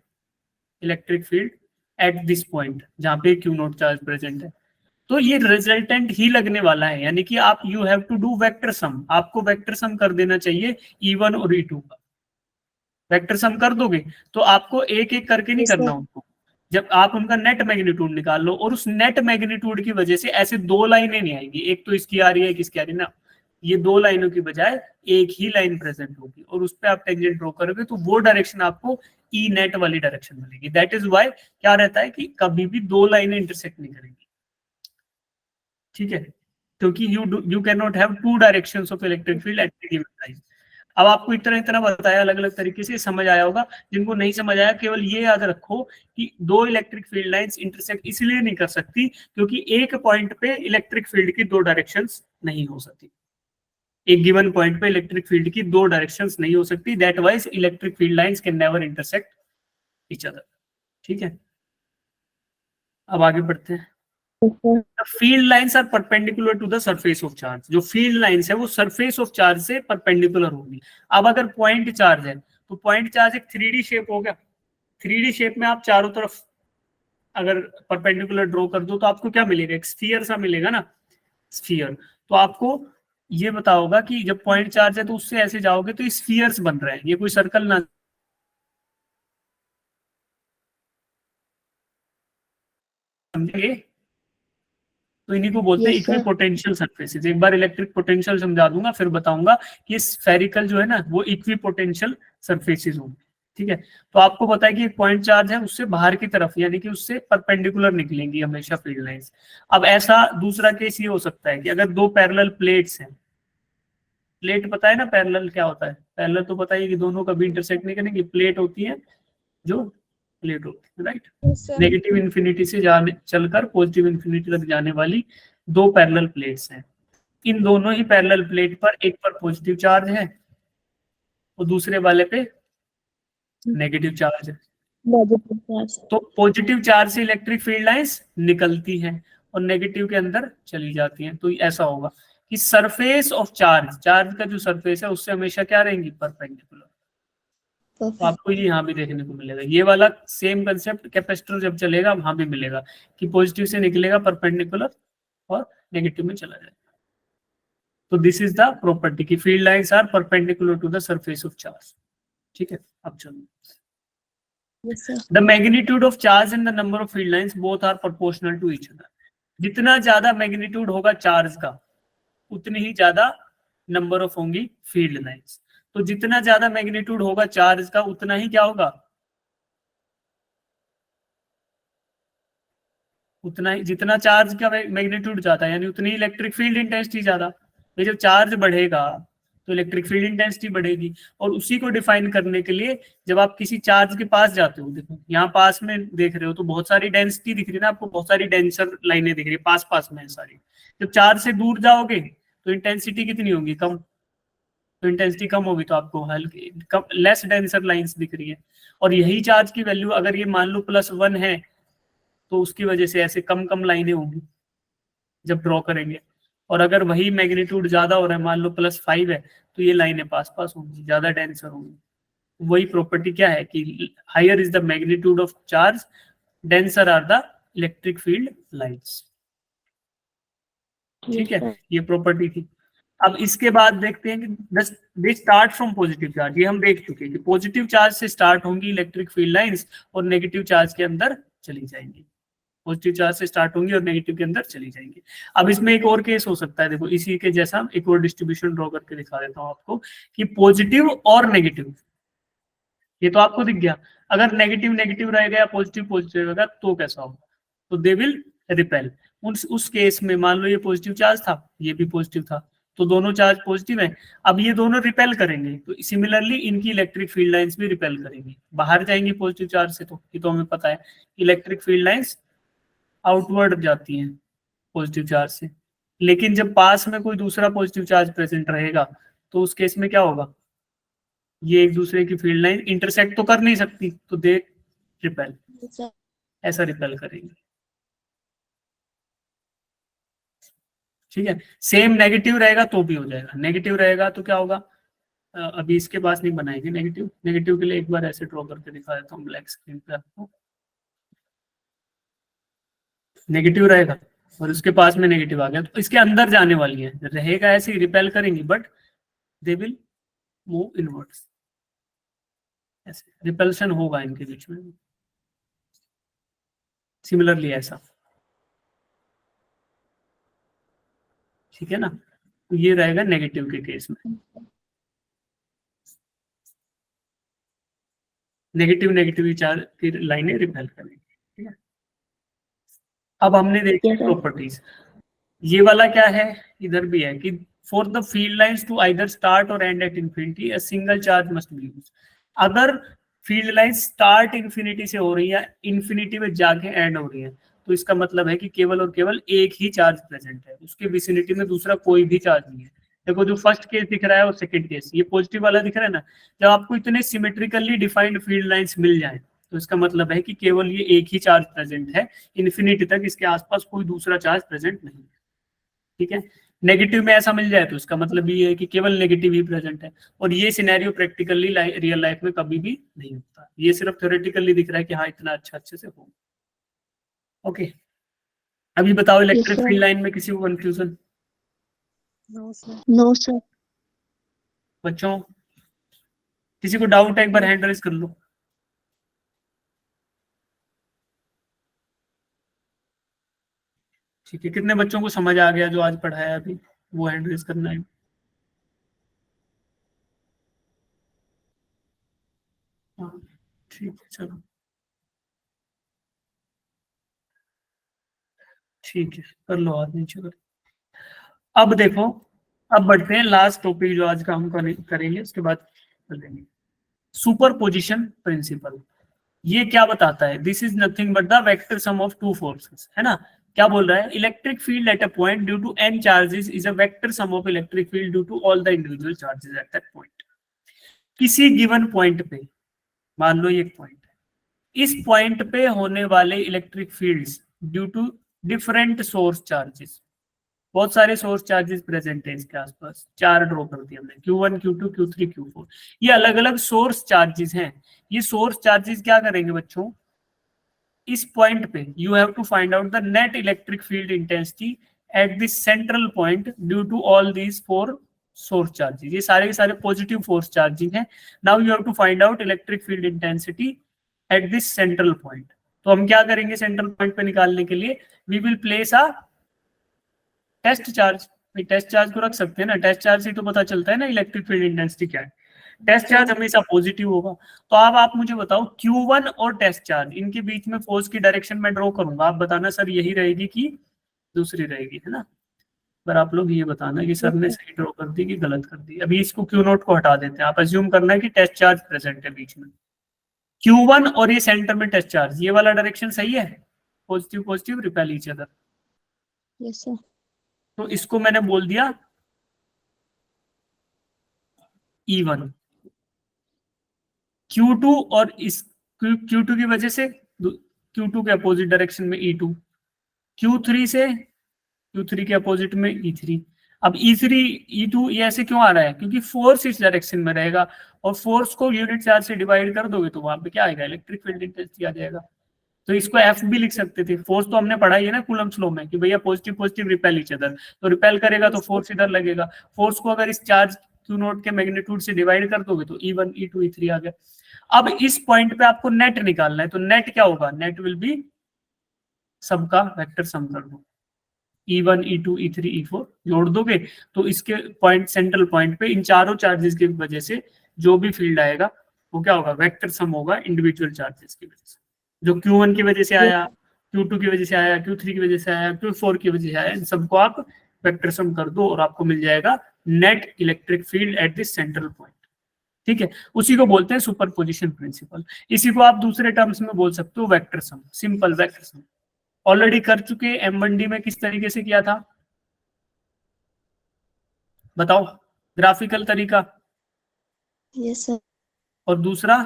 electric field at this point जहां पे Q0 चार्ज प्रेजेंट है। तो ये रिजल्टेंट ही लगने वाला है, यानी कि आप you have to do vector sum, आपको वेक्टर सम कर देना चाहिए E1 और E2 का। वेक्टर सम कर दोगे तो आपको एक एक करके नहीं Yes, करना sir. उनको, जब आप उनका नेट मैग्नीट्यूड निकाल लो, और उस नेट मैग्नीट्यूड की वजह से ऐसे दो लाइनें नहीं आएगी, एक तो इसकी आ रही है एक इसकी आ रही है ना, ये दो लाइनों की बजाय एक ही लाइन प्रेजेंट होगी, और उस पर आप टेंजेंट ड्रॉ करोगे तो वो डायरेक्शन आपको ई नेट वाली डायरेक्शन मिलेगी। दैट इज वाई क्या रहता है कि कभी भी दो लाइनें इंटरसेक्ट नहीं करेंगी, ठीक है, क्योंकि you can not have two directions of electric field at given time. अब आपको इतना बताया अलग अलग तरीके से, समझ आया होगा। जिनको नहीं समझ आया केवल ये याद रखो कि दो इलेक्ट्रिक फील्ड लाइंस इंटरसेक्ट इसलिए नहीं कर सकती क्योंकि एक पॉइंट पे इलेक्ट्रिक फील्ड की दो डायरेक्शंस नहीं हो सकती, एक गिवन पॉइंट पे इलेक्ट्रिक फील्ड की दो डायरेक्शंस नहीं हो सकती, that's why electric field lines can never intersect each other. ठीक है, अब आगे बढ़ते हैं। Field lines are perpendicular to the surface of charge, जो फील्ड लाइंस है वो सरफेस ऑफ चार्ज से परपेंडिकुलर होगी। अब अगर पॉइंट चार्ज है तो पॉइंट चार्ज एक 3D शेप हो गया, 3D शेप में आप चारों तरफ अगर परपेंडिकुलर ड्रॉ कर दो तो आपको क्या मिलेगा, एक स्फीयर सा मिलेगा ना, स्फीयर। तो आपको ये बताओगा कि जब पॉइंट चार्ज है तो उससे ऐसे जाओगे तो स्फीयर्स बन रहे हैं, ये कोई सर्कल ना, समझेंगे, तो इन्हीं को बोलते हैं Yes, sir. Equipotential surfaces. एक बार इलेक्ट्रिक पोटेंशियल समझा दूंगा फिर बताऊंगा कि स्फेरिकल जो है ना वो इक्विपोटेंशियल सरफेसेस होंगे। ठीक है, तो आपको पता है कि एक पॉइंट चार्ज है उससे बाहर की तरफ यानी कि उससे परपेंडिकुलर निकलेंगी हमेशा फील्ड लाइंस। अब ऐसा दूसरा केस ये हो सकता है कि अगर दो पैरेलल प्लेट्स हैं, प्लेट पता है ना पैरेलल क्या होता है? पैरेलल तो पता ही है कि दोनों कभी इंटरसेक्ट नहीं करेंगे, प्लेट होती है जो प्लेट होती है, राइट। नेगेटिव इन्फिनिटी से जाने चलकर पॉजिटिव इन्फिनिटी तक जाने वाली दो पैरेलल प्लेट्स हैं। इन दोनों ही पैरेलल प्लेट पर एक पर पॉजिटिव चार्ज है और दूसरे वाले पे नेगेटिव चार्ज है। Negative charge. तो पॉजिटिव चार्ज से इलेक्ट्रिक फील्ड लाइंस निकलती हैं और नेगेटिव के अंदर चली जाती हैं। तो ऐसा होगा कि सरफेस ऑफ चार्ज, चार्ज का जो सरफेस है उससे हमेशा क्या रहेंगी? परपेंडिकुलर। तो Perfect. आपको ये यहाँ भी देखने को मिलेगा, ये वाला सेम कंसेप्ट कैपेसिटर जब चलेगा वहां भी मिलेगा कि पॉजिटिव से निकलेगा परपेंडिकुलर और नेगेटिव में चला जाएगा। तो दिस इज द प्रॉपर्टी कि field lines are perpendicular to the surface of charge. ठीक है, अब चलो। Yes, sir. The magnitude of charge and the number of field lines both are proportional to each other. जितना ज्यादा magnitude होगा charge का उतनी ही ज्यादा नंबर ऑफ होंगी फील्ड लाइंस। तो जितना ज्यादा मैग्नीट्यूड होगा चार्ज का उतना ही क्या होगा? उतना ही, जितना चार्ज का मैग्नीट्यूड ज्यादा यानी उतनी इलेक्ट्रिक फील्ड इंटेंसिटी ज्यादा। तो जब चार्ज बढ़ेगा तो इलेक्ट्रिक फील्ड इंटेंसिटी बढ़ेगी। और उसी को डिफाइन करने के लिए जब आप किसी चार्ज के पास जाते हो, देखो यहाँ पास में देख रहे हो तो बहुत सारी डेंसिटी दिख रही है ना आपको, बहुत सारी डेंसर लाइनें दिख रही है पास पास में सारी। जब चार्ज से दूर जाओगे तो इंटेंसिटी कितनी होगी? कम। तो इंटेंसिटी कम होगी तो आपको हल्की कम लेस डेंसर लाइंस दिख रही है। और यही चार्ज की वैल्यू अगर ये मान लो +1 है तो उसकी वजह से ऐसे कम कम लाइनें होंगी जब ड्रॉ करेंगे। और अगर वही मैग्नीट्यूड ज्यादा हो रहा है, मान लो +5 है, तो ये लाइनें पास पास होंगी, ज्यादा डेंसर होंगी। वही प्रॉपर्टी क्या है कि higher is the magnitude of charge, denser are the electric field lines. ठीक है, ये प्रॉपर्टी थी। अब इसके बाद देखते हैं कि they start from positive charge. ये हम देख चुके हैं कि पॉजिटिव चार्ज से स्टार्ट होंगी इलेक्ट्रिक फील्ड लाइंस और नेगेटिव चार्ज के अंदर चली जाएंगी। पॉजिटिव चार्ज से स्टार्ट होंगी और नेगेटिव के अंदर चली जाएंगी। अब इसमें एक और केस हो सकता है, देखो इसी के जैसा एक और डिस्ट्रीब्यूशन ड्रॉ करके दिखा देता हूं आपको कि पॉजिटिव और नेगेटिव, ये तो आपको दिख गया। अगर नेगेटिव नेगेटिव रहेगा या पॉजिटिव पॉजिटिव रहेगा तो कैसा होगा? तो दे विल रिपेल। उस केस में मान लो ये पॉजिटिव चार्ज था, ये भी पॉजिटिव था, तो दोनों चार्ज पॉजिटिव है। अब ये दोनों रिपेल करेंगे तो सिमिलरली इनकी इलेक्ट्रिक फील्ड लाइंस भी रिपेल करेंगी, बाहर जाएंगी पॉजिटिव चार्ज से। तो ये तो हमें पता है इलेक्ट्रिक फील्ड लाइंस आउटवर्ड जाती हैं पॉजिटिव चार्ज से। लेकिन जब पास में कोई दूसरा पॉजिटिव चार्ज प्रेजेंट रहेगा तो उस केस में क्या होगा? ये एक दूसरे की फील्ड लाइन इंटरसेक्ट तो कर नहीं सकती, तो दे रिपेल, Yes, sir. ऐसा रिपेल करेंगे। ठीक है, सेम नेगेटिव रहेगा तो भी हो जाएगा। नेगेटिव रहेगा तो क्या होगा? अभी इसके पास नहीं बनाएंगे नेगेटिव। नेगेटिव के लिए एक बार ऐसे ड्रॉ करके दिखा देता हूँ ब्लैक स्क्रीन पे आपको। नेगेटिव रहेगा और उसके पास में नेगेटिव आ गया तो इसके अंदर जाने वाली है, रहेगा ऐसे ही रिपेल करेंगी but they will move inwards. ऐसे रिपल्शन होगा इनके बीच में। सिमिलरली ऐसा, ठीक है ना। तो ये रहेगा नेगेटिव के केस में, नेगेटिव नेगेटिव चार्ज की लाइनें रिपेल करेंगे। ठीक है, अब हमने देखी Yes, sir. प्रॉपर्टीज। ये वाला क्या है? इधर भी है कि for the field lines to either start or end at infinity a single charge must be used. अगर फील्ड लाइन स्टार्ट इंफिनिटी से हो रही है, इंफिनिटी में जाके एंड हो रही है, तो इसका मतलब है कि केवल और केवल एक ही चार्ज प्रेजेंट है, उसके विसिनिटी में दूसरा कोई भी चार्ज नहीं है। देखो जो फर्स्ट केस दिख रहा है और सेकंड केस, ये पॉजिटिव वाला दिख रहा है ना। जब आपको इतने सिमेट्रिकली डिफाइंड फील्ड लाइंस मिल जाए तो इसका मतलब है कि केवल ये एक ही चार्ज प्रेजेंट है, इन्फिनिटी तक इसके आसपास कोई दूसरा चार्ज प्रेजेंट नहीं है। ठीक है, नेगेटिव में ऐसा मिल जाए तो इसका मतलब ये है कि केवल नेगेटिव ही प्रेजेंट है। और ये सिनेरियो प्रैक्टिकली रियल लाइफ में कभी भी नहीं होता, ये सिर्फ थ्योरेटिकली दिख रहा है कि हाँ इतना अच्छे से हो। ओके, अभी बताओ इलेक्ट्रिक sir. फील्ड लाइन में किसी को confusion? No, sir. No, sir. बच्चों किसी को डाउट है? एक बार हैंड रेज कर लो। ठीक है, कितने बच्चों को समझ आ गया जो आज पढ़ाया अभी? वो हैंड रेज करना है। हाँ ठीक है, चलो ठीक है, कर लो हाथ नीचे कर। अब देखो अब बढ़ते हैं लास्ट टॉपिक जो आज का हम करेंगे, उसके बाद कर देंगे सुपर पोजिशन प्रिंसिपल। ये क्या बताता है? This is nothing but the vector sum of two forces, है ना। क्या बोल रहा है? Electric field at a point due to n charges is a vector sum of electric field due to all the individual charges at that point. किसी given point पे, मान लो ये पॉइंट, इस पॉइंट पे होने वाले electric fields due to different source charges, बहुत सारे सोर्स चार्जेस प्रेजेंट है इसके आसपास, चार ड्रॉ कर दिए हमने, Q1 Q2 Q3 Q4, ये अलग अलग सोर्स चार्जेस हैं। ये सोर्स चार्जेस क्या करेंगे बच्चों? इस पॉइंट पे you have to find out the net electric field intensity at this central point due to all these four source charges. ये सारे के सारे पॉजिटिव फोर्स चार्जिंग है। Now you have to find out electric field intensity at this central point. तो हम क्या करेंगे central point पे निकालने के लिए? We will place a test charge. Test charge को रख सकते हैं ना, टेस्ट चार्ज से तो पता चलता है ना इलेक्ट्रिक फील्ड इंटेंसिटी क्या है। टेस्ट चार्ज हमेशा पॉजिटिव होगा। तो अब आप मुझे बताओ Q1 और टेस्ट चार्ज, इनके बीच में फोर्स की डायरेक्शन में ड्रॉ करूंगा, आप बताना सर यही रहेगी कि दूसरी रहेगी, है ना। पर आप लोग ये बताना कि सर ने सही ड्रॉ कर दी कि गलत कर दी। अभी इसको Q0 को हटा देते हैं, आप अज्यूम करना है कि टेस्ट चार्ज प्रेजेंट है बीच में, Q1 और ये सेंटर में टेस्ट चार्ज, ये वाला डायरेक्शन सही है, positive positive repel each other. Yes, sir. तो इसको मैंने बोल दिया E1। Q2 और इस Q2 की वजह से Q2 के अपोजिट डायरेक्शन में E2, Q3 से Q3 के अपोजिट में E3। अब E3 E2 ये ऐसे क्यों आ रहा है? क्योंकि फोर्स इस डायरेक्शन में रहेगा, और फोर्स को यूनिट चार्ज से डिवाइड कर दोगे तो वहां पे क्या आएगा? इलेक्ट्रिक फील्ड इंटेंसिटी आ जाएगा। तो इसको F भी लिख सकते थे। फोर्स तो हमने पढ़ा ही है ना कूलम्स लॉ में कि भैया positive positive repel each other, तो रिपेल करेगा तो फोर्स इधर लगेगा। फोर्स को अगर इस चार्ज Q0 के मैग्नीट्यूड से डिवाइड कर दोगे तो E1 E2 E3 आ गया। अब इस पॉइंट पे आपको नेट निकालना है, तो नेट क्या होगा? नेट विल बी सबका वेक्टर सम कर दो, E1 E2 E3 E4 जोड़ दोगे तो इसके पॉइंट सेंट्रल पॉइंट पे इन चारों चार्जेस की वजह से जो भी फील्ड आएगा वो क्या होगा? वेक्टर सम होगा इंडिविजुअल चार्जेस की वजह से। जो Q1 की वजह से आया, Q2 की वजह से आया, Q3 की वजह से आया, Q4 की वजह से आया, इन सबको आप वेक्टर सम कर दो और आपको मिल जाएगा net electric field eight this central point. ठीक है, उसी को बोलते हैं सुपरपोजिशन प्रिंसिपल। इसी को आप दूसरे टर्म्स में बोल सकते हो vector sum, simple vector sum. Already कर चुके M1D में, किस तरीके से किया था बताओ? ग्राफिकल तरीका, Yes, sir. और दूसरा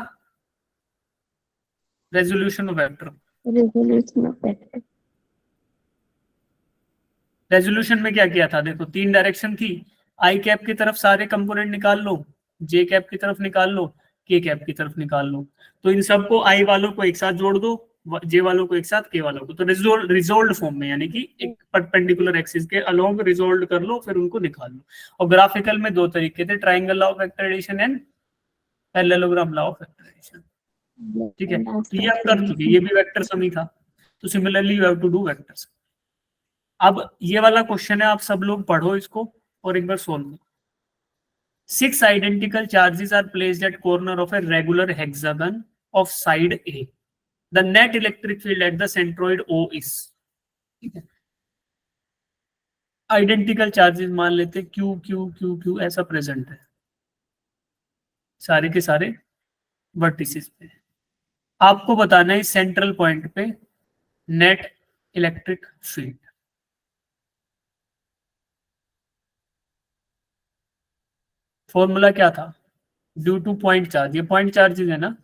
resolution of vector. Resolution of vector. Resolution में क्या किया था? देखो तीन डायरेक्शन थी, आई कैप की तरफ सारे कंपोनेंट निकाल लो, जे कैप की तरफ निकाल लो, के कैप की तरफ निकाल लो। तो इन सबको आई वालों को एक साथ जोड़ दो, जे वालों को एक साथ, के वालों को, तो रिजोल्व फॉर्म में, यानी कि एक परपेंडिकुलर एक्सिस के अलोंग रिजोल्व कर लो, फिर उनको निकाल लो। और ग्राफिकल में दो तरीके थे, triangle law of vectorization and parallelogram law of vectorization. ठीक है, तो ये हम कर चुके, ये भी वेक्टर सम ही था। तो similarly you have to do vector sum. अब ये वाला क्वेश्चन है, आप सब लोग पढ़ो इसको और एक बार सोल्व करो। 6 identical charges are placed at corner of a regular hexagon of side A. The net electric field at the centroid O is, ठीक है, आइडेंटिकल चार्जेस मान लेते Q Q Q Q ऐसा प्रेजेंट है सारे के सारे वर्टिसेस पे। आपको बताना है सेंट्रल पॉइंट पे नेट इलेक्ट्रिक फील्ड। फॉर्मूला क्या था? ड्यू टू पॉइंट चार्ज, ये पॉइंट चार्जेस है ना,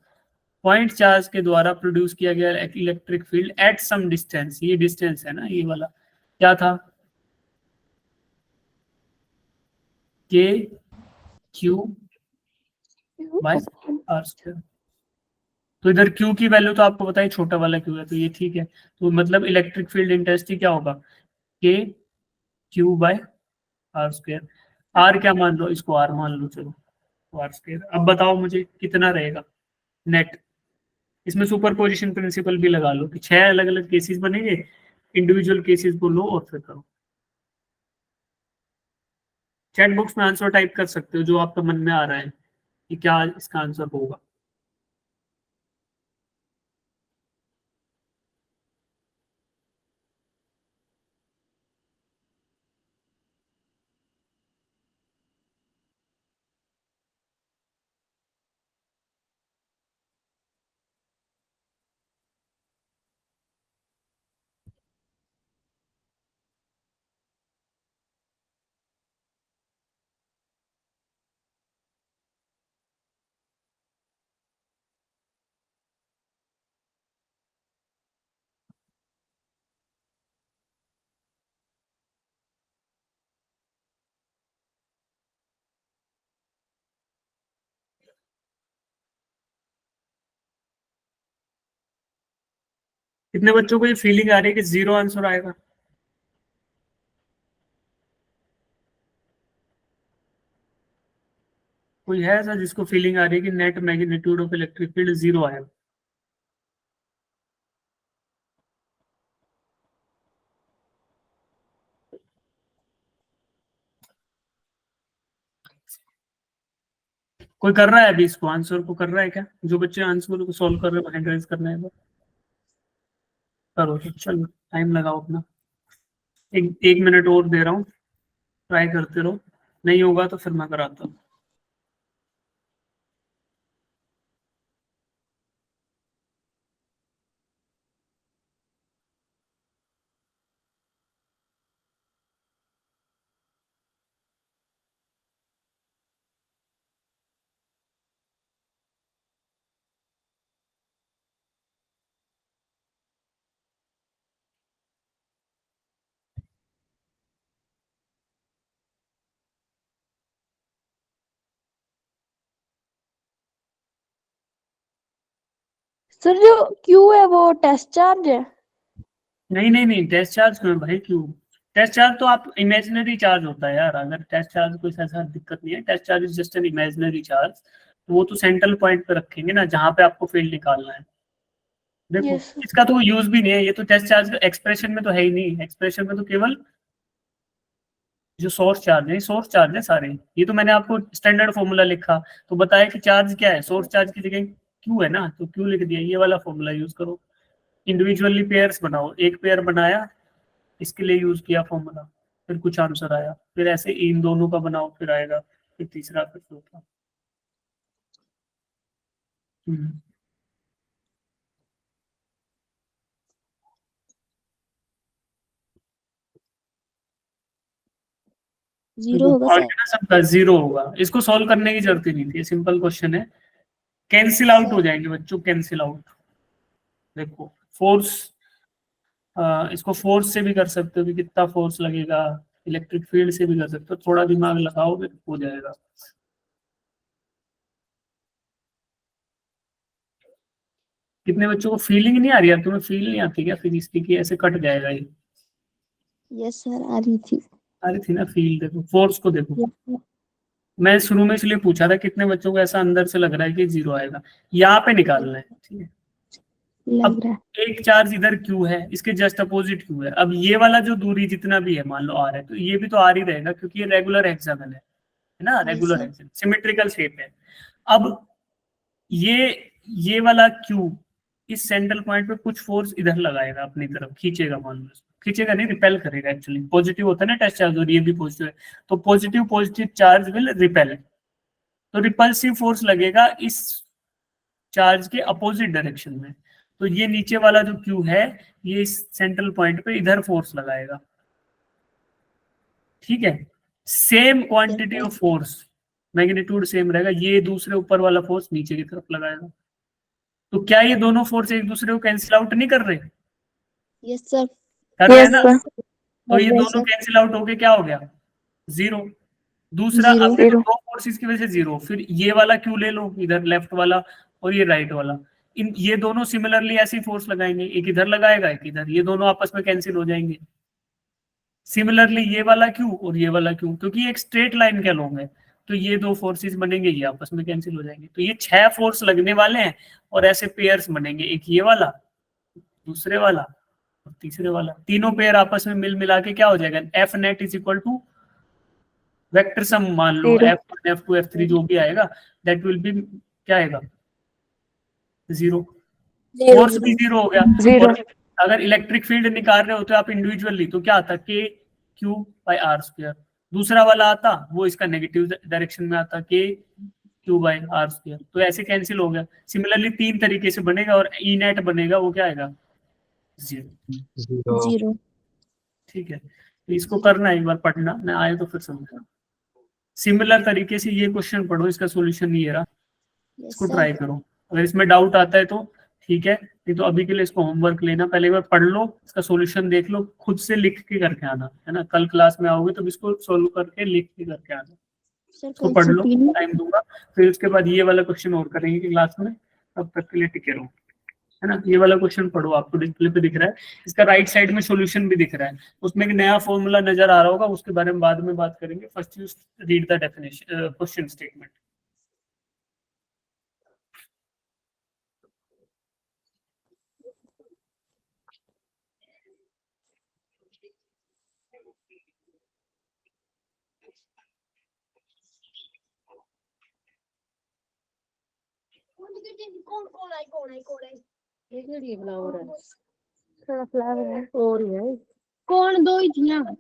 पॉइंट चार्ज के द्वारा प्रोड्यूस किया गया electric field at some distance, ये डिस्टेंस है ना, ये वाला क्या था? के क्यू बाय आर स्क्वायर। तो इधर क्यू की वैल्यू तो आपको पता है छोटा वाला क्यू है, तो ये ठीक है। तो मतलब इलेक्ट्रिक फील्ड इंटेंसिटी क्या होगा? K Q by R square. R क्या मान लो? इसको आर मान लो, चलो आर स्क्वायर। अब बताओ मुझे कितना रहेगा नेट? इसमें सुपरपोजिशन प्रिंसिपल भी लगा लो कि 6 अलग अलग केसेस बनेंगे, इंडिविजुअल केसेस को लो और फिर करो। चैट बॉक्स में आंसर टाइप कर सकते हो जो आपका मन में आ रहा है कि क्या इसका आंसर होगा। कितने बच्चों को ये फीलिंग आ रही है कि 0 आंसर आएगा? कोई है ऐसा जिसको फीलिंग आ रही है कि net magnitude of electric field 0 आएगा? कोई कर रहा है अभी इसको, आंसर को कर रहा है क्या? जो बच्चे आंसर को सॉल्व कर रहे हैं हैंड रेज करना है, करो तो चलो, टाइम लगाओ अपना। एक मिनट और दे रहा हूँ, ट्राई करते रहो, नहीं होगा तो फिर मैं कराता हूँ। सर जो क्यू है वो टेस्ट चार्ज है? नहीं नहीं नहीं, टेस्ट चार्ज क्यों है भाई? क्यों टेस्ट चार्ज? तो आप इमेजिनरी चार्ज होता है यार, अगर टेस्ट चार्ज कोई ऐसा दिक्कत नहीं है, test charge is just an imaginary charge. तो वो तो सेंट्रल पॉइंट पे रखेंगे ना, जहां पे आपको फील्ड निकालना है। देखो Yes, sir. इसका तो यूज भी नहीं है, ये तो टेस्ट चार्ज एक्सप्रेशन में तो है ही नहीं, एक्सप्रेशन में तो केवल जो सोर्स चार्ज है, सोर्स चार्ज है सारे। ये तो मैंने आपको स्टैंडर्ड फॉर्मूला लिखा तो बताया कि चार्ज क्या है, सोर्स चार्ज की जगह क्यू है ना, तो क्यू लिख दिया, ये वाला फॉर्मूला यूज करो। इंडिविजुअली पेयर्स बनाओ, एक पेयर बनाया, इसके लिए यूज किया फॉर्मूला, फिर कुछ आंसर आया, फिर ऐसे इन दोनों का बनाओ, फिर आएगा, फिर तीसरा, फिर चौथा। हम्म। जीरो होगा और सर? ना सबका 0 होगा, इसको सॉल्व करने की जरूरत ही नहीं थी, सिंपल क्वेश्चन है। कैंसिल आउट हो जाएंगे बच्चों, कैंसिल आउट। देखो फोर्स, इसको फोर्स से भी कर सकते हो कि कितना फोर्स लगेगा, इलेक्ट्रिक फील्ड से भी कर सकते हो, थोड़ा दिमाग लगाओगे तो हो जाएगा। कितने बच्चों को फीलिंग नहीं आ रही है? तुम्हें फील नहीं आती क्या फिजिक्स की ऐसे कट जाएगा ये? यस सर, आ रही थी। आ रही थी ना फील? देखो फोर्स को देखो, Yes, sir. मैं शुरू में इसलिए पूछा था कितने बच्चों को ऐसा अंदर से लग रहा है कि 0 आएगा, यहाँ पे निकालना है, ठीक है। लग अब रहा है। एक चार्ज इधर क्यू है, इसके जस्ट अपोजिट क्यू है। अब ये वाला जो दूरी जितना भी है, मान लो आर है, तो ये भी तो आर ही रहेगा क्योंकि ये रेगुलर हेक्सागन है ना, Yes, regular sir. Hexagon, symmetrical shape है। अब ये वाला क्यू इस सेंट्रल पॉइंट पे कुछ फोर्स इधर लगाएगा, अपनी तरफ खींचेगा, मान लो खींचेगा नहीं, रिपेल करेगा। एक्चुअली पॉजिटिव होता है ना टेस्ट चार्ज, और ये भी पॉजिटिव है, तो positive positive charge will repel, तो रिपल्सिव फोर्स लगेगा इस चार्ज के अपोजिट डायरेक्शन में। तो ये नीचे वाला जो क्यू है, ये इस सेंट्रल पॉइंट पे इधर फोर्स लगाएगा, ठीक है। Same quantity of force, magnitude same रहेगा, ये दूसरे ऊपर वाला फोर्स नीचे की तरफ लगाएगा। तो क्या ये दोनों फोर्स एक दूसरे को कैंसिल आउट नहीं कर रहे? Yes sir. कर रहे हैं ना? Yes, तो ये Yes, दोनों sir. कैंसिल आउट होके क्या हो गया? 0। दूसरा, Zero. अब देखो दो फोर्सेस की वजह से 0, फिर ये वाला क्यू ले लो इधर लेफ्ट वाला, और ये राइट वाला, इन ये दोनों सिमिलरली ऐसी फोर्स लगाएंगे, एक इधर लगाएगा एक इधर, ये दोनों आपस में कैंसिल हो जाएंगे। सिमिलरली ये वाला क्यू और ये वाला क्यू, क्योंकि एक स्ट्रेट लाइन के लोग हैं, तो ये दो फोर्सेस बनेंगे, ये आपस में कैंसिल हो जाएंगे। तो ये 6 फोर्स लगने वाले हैं, और ऐसे पेयर्स बनेंगे, एक ये वाला, दूसरे वाला और तीसरे वाला। तीनों पेयर आपस में मिल मिला के क्या हो जाएगा? F net is equal to vector sum, मान लो F1 F2 F3 जो भी आएगा, दैट विल बी क्या आएगा? 0। फोर्स भी 0 हो गया। और अगर इलेक्ट्रिक फील्ड निकाल रहे होते आप इंडिविजुअली, तो क्या आता? K Q by R square. दूसरा वाला आता, वो इसका नेगेटिव डायरेक्शन में आता, K Q by R square. तो ऐसे कैंसिल हो गया। सिमिलरली 3 तरीके से बनेगा, और ई नेट बनेगा, वो क्या आएगा? 0। Zero. ठीक है, तो इसको करना एक बार, पढ़ना ना आए तो फिर समझना। सिमिलर तरीके से ये क्वेश्चन पढ़ो, इसका सॉल्यूशन नहीं है रहा, Yes, इसको sir. ट्राई करो। अगर इसमें डाउट आता है तो ठीक है, नहीं तो अभी के लिए इसको होमवर्क लेना, पहले एक बार पढ़ लो, इसका सॉल्यूशन देख लो, खुद से लिख के करके आना, है ना। कल क्लास में आओगे तो इसको सोल्व करके लिख के करके आना। Sir, इसको कल पढ़ लो, छुट्टी नहीं? टाइम दूंगा, फिर उसके बाद ये वाला क्वेश्चन और करेंगे क्लास में। तब तक के लिए टिके रहो। है ना। ये वाला क्वेश्चन पढ़ो, आपको डिस्प्ले पे दिख रहा है, इसका राइट साइड में सॉल्यूशन भी दिख रहा है, उसमें एक नया फॉर्मूला नजर आ रहा होगा, उसके बारे में बाद में बात करेंगे। First you read the definition question statement. थोड़ा फ्लावर है और है कौन दो ही थी ना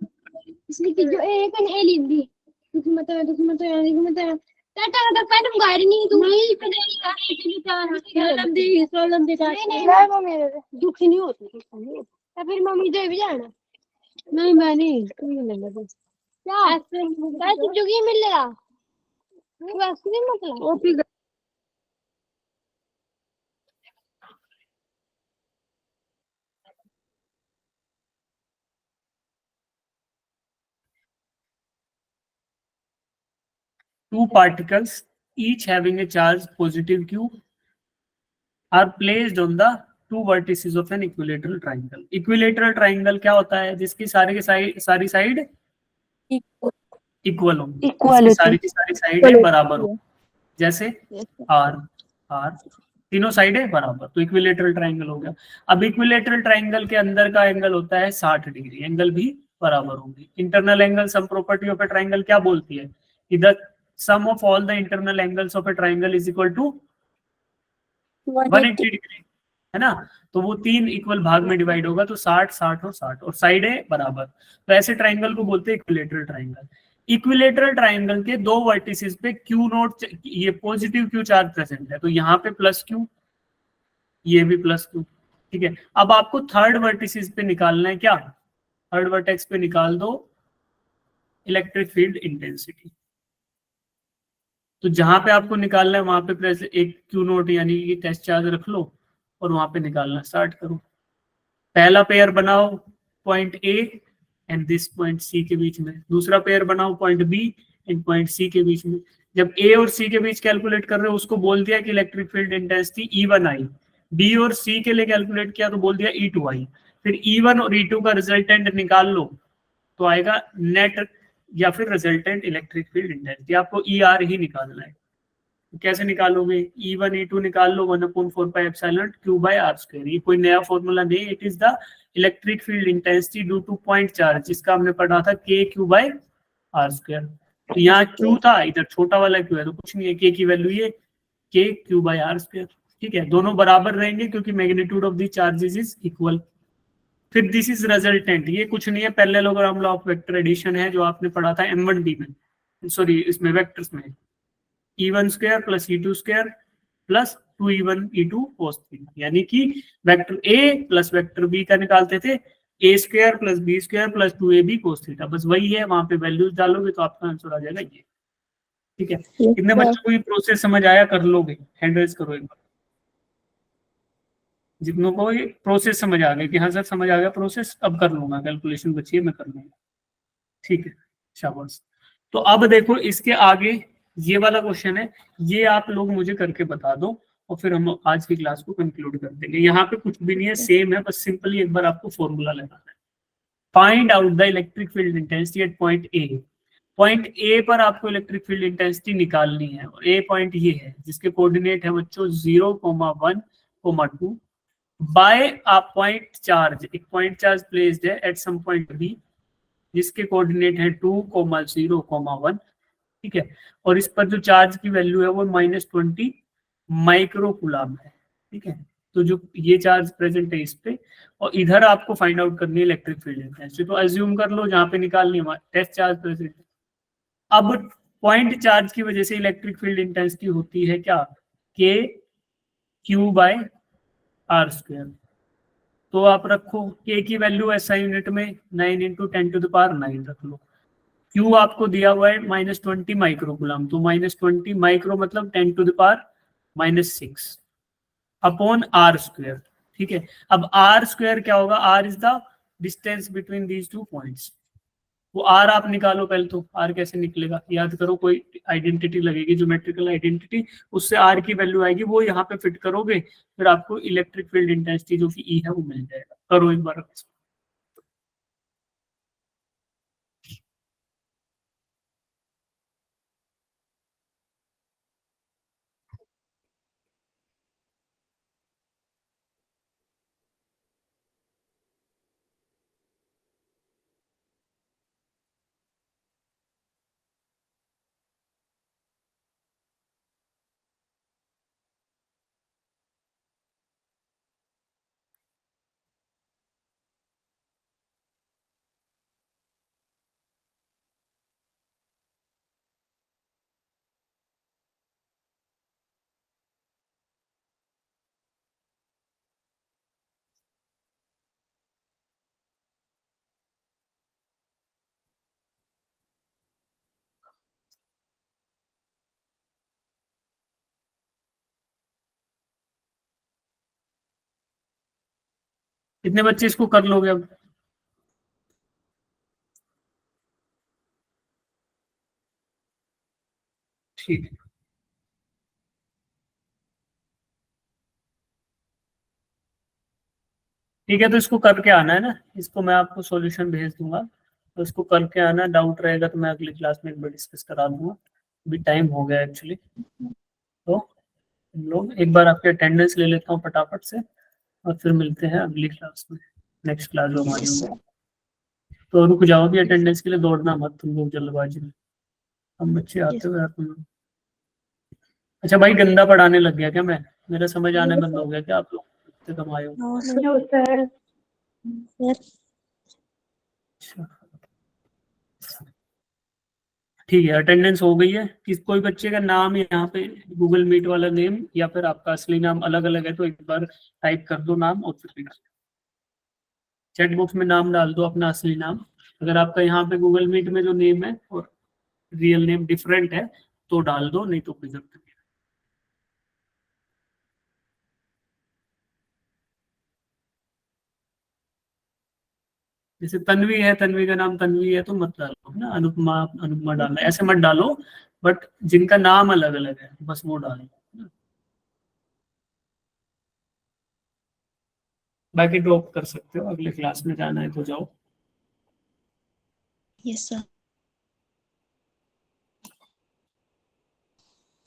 इसलिए कि जो एक ने ले ली तुम मत टाटा का पैटर्न गाड़ी नहीं तुम नहीं सोलम दे वो मेरे दुख नहीं होती तो फिर मम्मी दे भी जाना नहीं मैं नहीं तुम ले ले क्या ऐसे जोगी मिल रहा बस नहीं मतलब वो भी Two particles each having a charge positive q are placed on the two vertices of an equilateral triangle. Equilateral triangle क्या होता है? जिसकी सारी साइड इक्वल हो, इसकी सारी की सारी साइडें बराबर हो, जैसे आर आर तीनों साइडें बराबर, तो इक्विलेटरल ट्रायंगल हो गया। अब इक्विलेटरल ट्रायंगल के अंदर का एंगल होता है 60 डिग्री, एंगल भी बराबर होंगे। Internal angle sum property of a triangle क्या बोलती है? इधर sum of all the internal angles of a triangle is equal to 180 degree, है ना। तो वो 3 इक्वल भाग में डिवाइड होगा, तो 60 60 और 60 और साइडें बराबर, तो ऐसे ट्रायंगल को बोलते हैं इक्विलेटरल ट्रायंगल। इक्विलेटरल ट्रायंगल के दो वर्टिसेस पे क्यू नोट, ये पॉजिटिव क्यू चार्ज प्रेजेंट है, तो यहाँ पे प्लस क्यू, ये भी प्लस क्यू, ठीक है। अब आपको थर्ड वर्टिसेस पे निकालना है क्या? थर्ड वर्टेक्स पे निकाल दो इलेक्ट्रिक फील्ड इंटेंसिटी। तो जहां पे आपको निकालना है वहां पे प्लस एक क्यू नोट यानी कि टेस्ट चार्ज रख लो और वहां पे निकालना स्टार्ट करो। पहला पेयर बनाओ point A and this point C के बीच में, दूसरा पेयर बनाओ point B and point C के बीच में। जब ए और सी के बीच कैलकुलेट कर रहे हो उसको बोल दिया कि इलेक्ट्रिक फील्ड इंटेंसिटी E1 आई, बी और सी के लिए कैलकुलेट किया तो बोल दिया E2 आई। फिर E1 और E2 का रिजल्टेंट निकाल लो तो आएगा नेट या फिर रिजल्टेंट इलेक्ट्रिक फील्ड इंटेंसिटी। आपको ER ही निकालना है। तो कैसे निकालोगे? E1 E2 निकाल लो 1/4πε/Q/r²। ये कोई नया फॉर्मूला नहीं, it is the electric field intensity due to point charge, जिसका हमने पढ़ा था KQ/r²। तो यहाँ Q था, इधर छोटा वाला Q है, तो कुछ नहीं है, K की वैल्यू ये KQ/r², ठीक है। दोनों बराबर रहेंगे क्योंकि magnitude of the charges is equal. फिर दिस इज रिजल्टेंट, ये कुछ नहीं है, parallelogram law of vector addition है जो आपने पढ़ा था M1D में, सॉरी इसमें वेक्टर्स में, E1 square plus E2 square plus 2E1 E2 cos theta, यानी कि vector A plus vector B का निकालते थे A square plus B square plus 2AB cos theta, बस वही है। वहां पे वैल्यूज डालोगे तो आपका आंसर आ जाएगा ये, ठीक है। कितने बच्चों को ये प्रोसेस समझ आया? कर लोगे, हैंड रेज करो एक बार जितनों को ये प्रोसेस समझ आ गया कि हाँ सर समझ आ गया प्रोसेस, अब कर लूंगा, कैलकुलेशन बची है मैं कर लूंगा, ठीक है, शाबाश। तो अब देखो इसके आगे ये वाला क्वेश्चन है, ये आप लोग मुझे करके बता दो और फिर हम आज की क्लास को कंक्लूड कर देंगे। यहाँ पे कुछ भी नहीं है, सेम है, बस सिंपली एक बार आपको फॉर्मूला लगाना है। Find out the electric field intensity eight point A. Point A पर आपको इलेक्ट्रिक फील्ड इंटेंसिटी निकालनी है, और ए पॉइंट ये है जिसके कोऑर्डिनेट है बच्चों 0,1,2 बाय अ पॉइंट चार्ज, एक पॉइंट चार्ज प्लेस्ड है एट सम पॉइंट बी जिसके कोऑर्डिनेट है 2,0,1, ठीक है। और इस पर जो चार्ज की वैल्यू है वो -20 माइक्रोकूलम है, ठीक है। तो जो ये चार्ज प्रेजेंट है इस पे, और इधर आपको फाइंड आउट करनी है इलेक्ट्रिक फील्ड इंटेंसिटी, तो अज्यूम कर लो जहां पे निकालनी है टेस्ट चार्ज प्रेजेंट है। अब पॉइंट चार्ज की वजह से इलेक्ट्रिक फील्ड इंटेंसिटी होती है क्या? KQ/r²। तो आप रखो K की वैल्यू SI यूनिट में 9 × 10⁹ रख लो। Q आपको दिया हुआ है -20 माइक्रोकूलम, तो -20 माइक्रो मतलब 10⁻⁻6 अपॉन r², ठीक है। अब r² क्या होगा? R is the distance between these two points, वो आर आप निकालो पहले, तो आर कैसे निकलेगा याद करो, कोई आइडेंटिटी लगेगी ज्योमेट्रिकल आइडेंटिटी, उससे आर की वैल्यू आएगी, वो यहाँ पे फिट करोगे, फिर आपको इलेक्ट्रिक फील्ड इंटेंसिटी जो कि ई है वो मिल जाएगा। करो एक बार। कितने बच्चे इसको कर लोगे अब? ठीक है, ठीक है, तो इसको करके आना है ना, इसको मैं आपको सॉल्यूशन भेज दूंगा, तो इसको करके आना, डाउट रहेगा तो मैं अगली क्लास में एक बार डिस्कस करा दूंगा, अभी टाइम हो गया एक्चुअली। तो हम लोग एक बार आपके अटेंडेंस ले लेता हूँ फटाफट से, और फिर मिलते हैं अगली क्लास में, नेक्स्ट क्लास जो हमारी होगी। तो रुक जाओ अभी, अटेंडेंस के लिए दौड़ना मत तुम लोग जल्दबाजी में, हम बच्चे आते हुए तुम लोग। अच्छा भाई, गंदा पढ़ाने लग गया क्या मैं? मेरा समझ आने बंद हो गया क्या आप लोग इतने कम आए हो? No, sir. Sir. अच्छा, ठीक है, अटेंडेंस हो गई है। किस कोई बच्चे का नाम यहाँ पे गूगल मीट वाला नेम या फिर आपका असली नाम अलग अलग है तो एक बार टाइप कर दो नाम, और फिर चैट बॉक्स में नाम डाल दो अपना असली नाम। अगर आपका यहाँ पे गूगल मीट में जो नेम है और रियल नेम डिफरेंट है तो डाल दो, नहीं तो कोई जरूरत नहीं। जैसे तन्वी है, तन्वी का नाम तन्वी है तो मत डालो ना, अनुपमा अनुपमा डालना, ऐसे मत डालो, बट जिनका नाम अलग अलग है बस वो डालो। बाकी ड्रॉप कर सकते हो, अगले क्लास में जाना है तो जाओ। Yes, sir.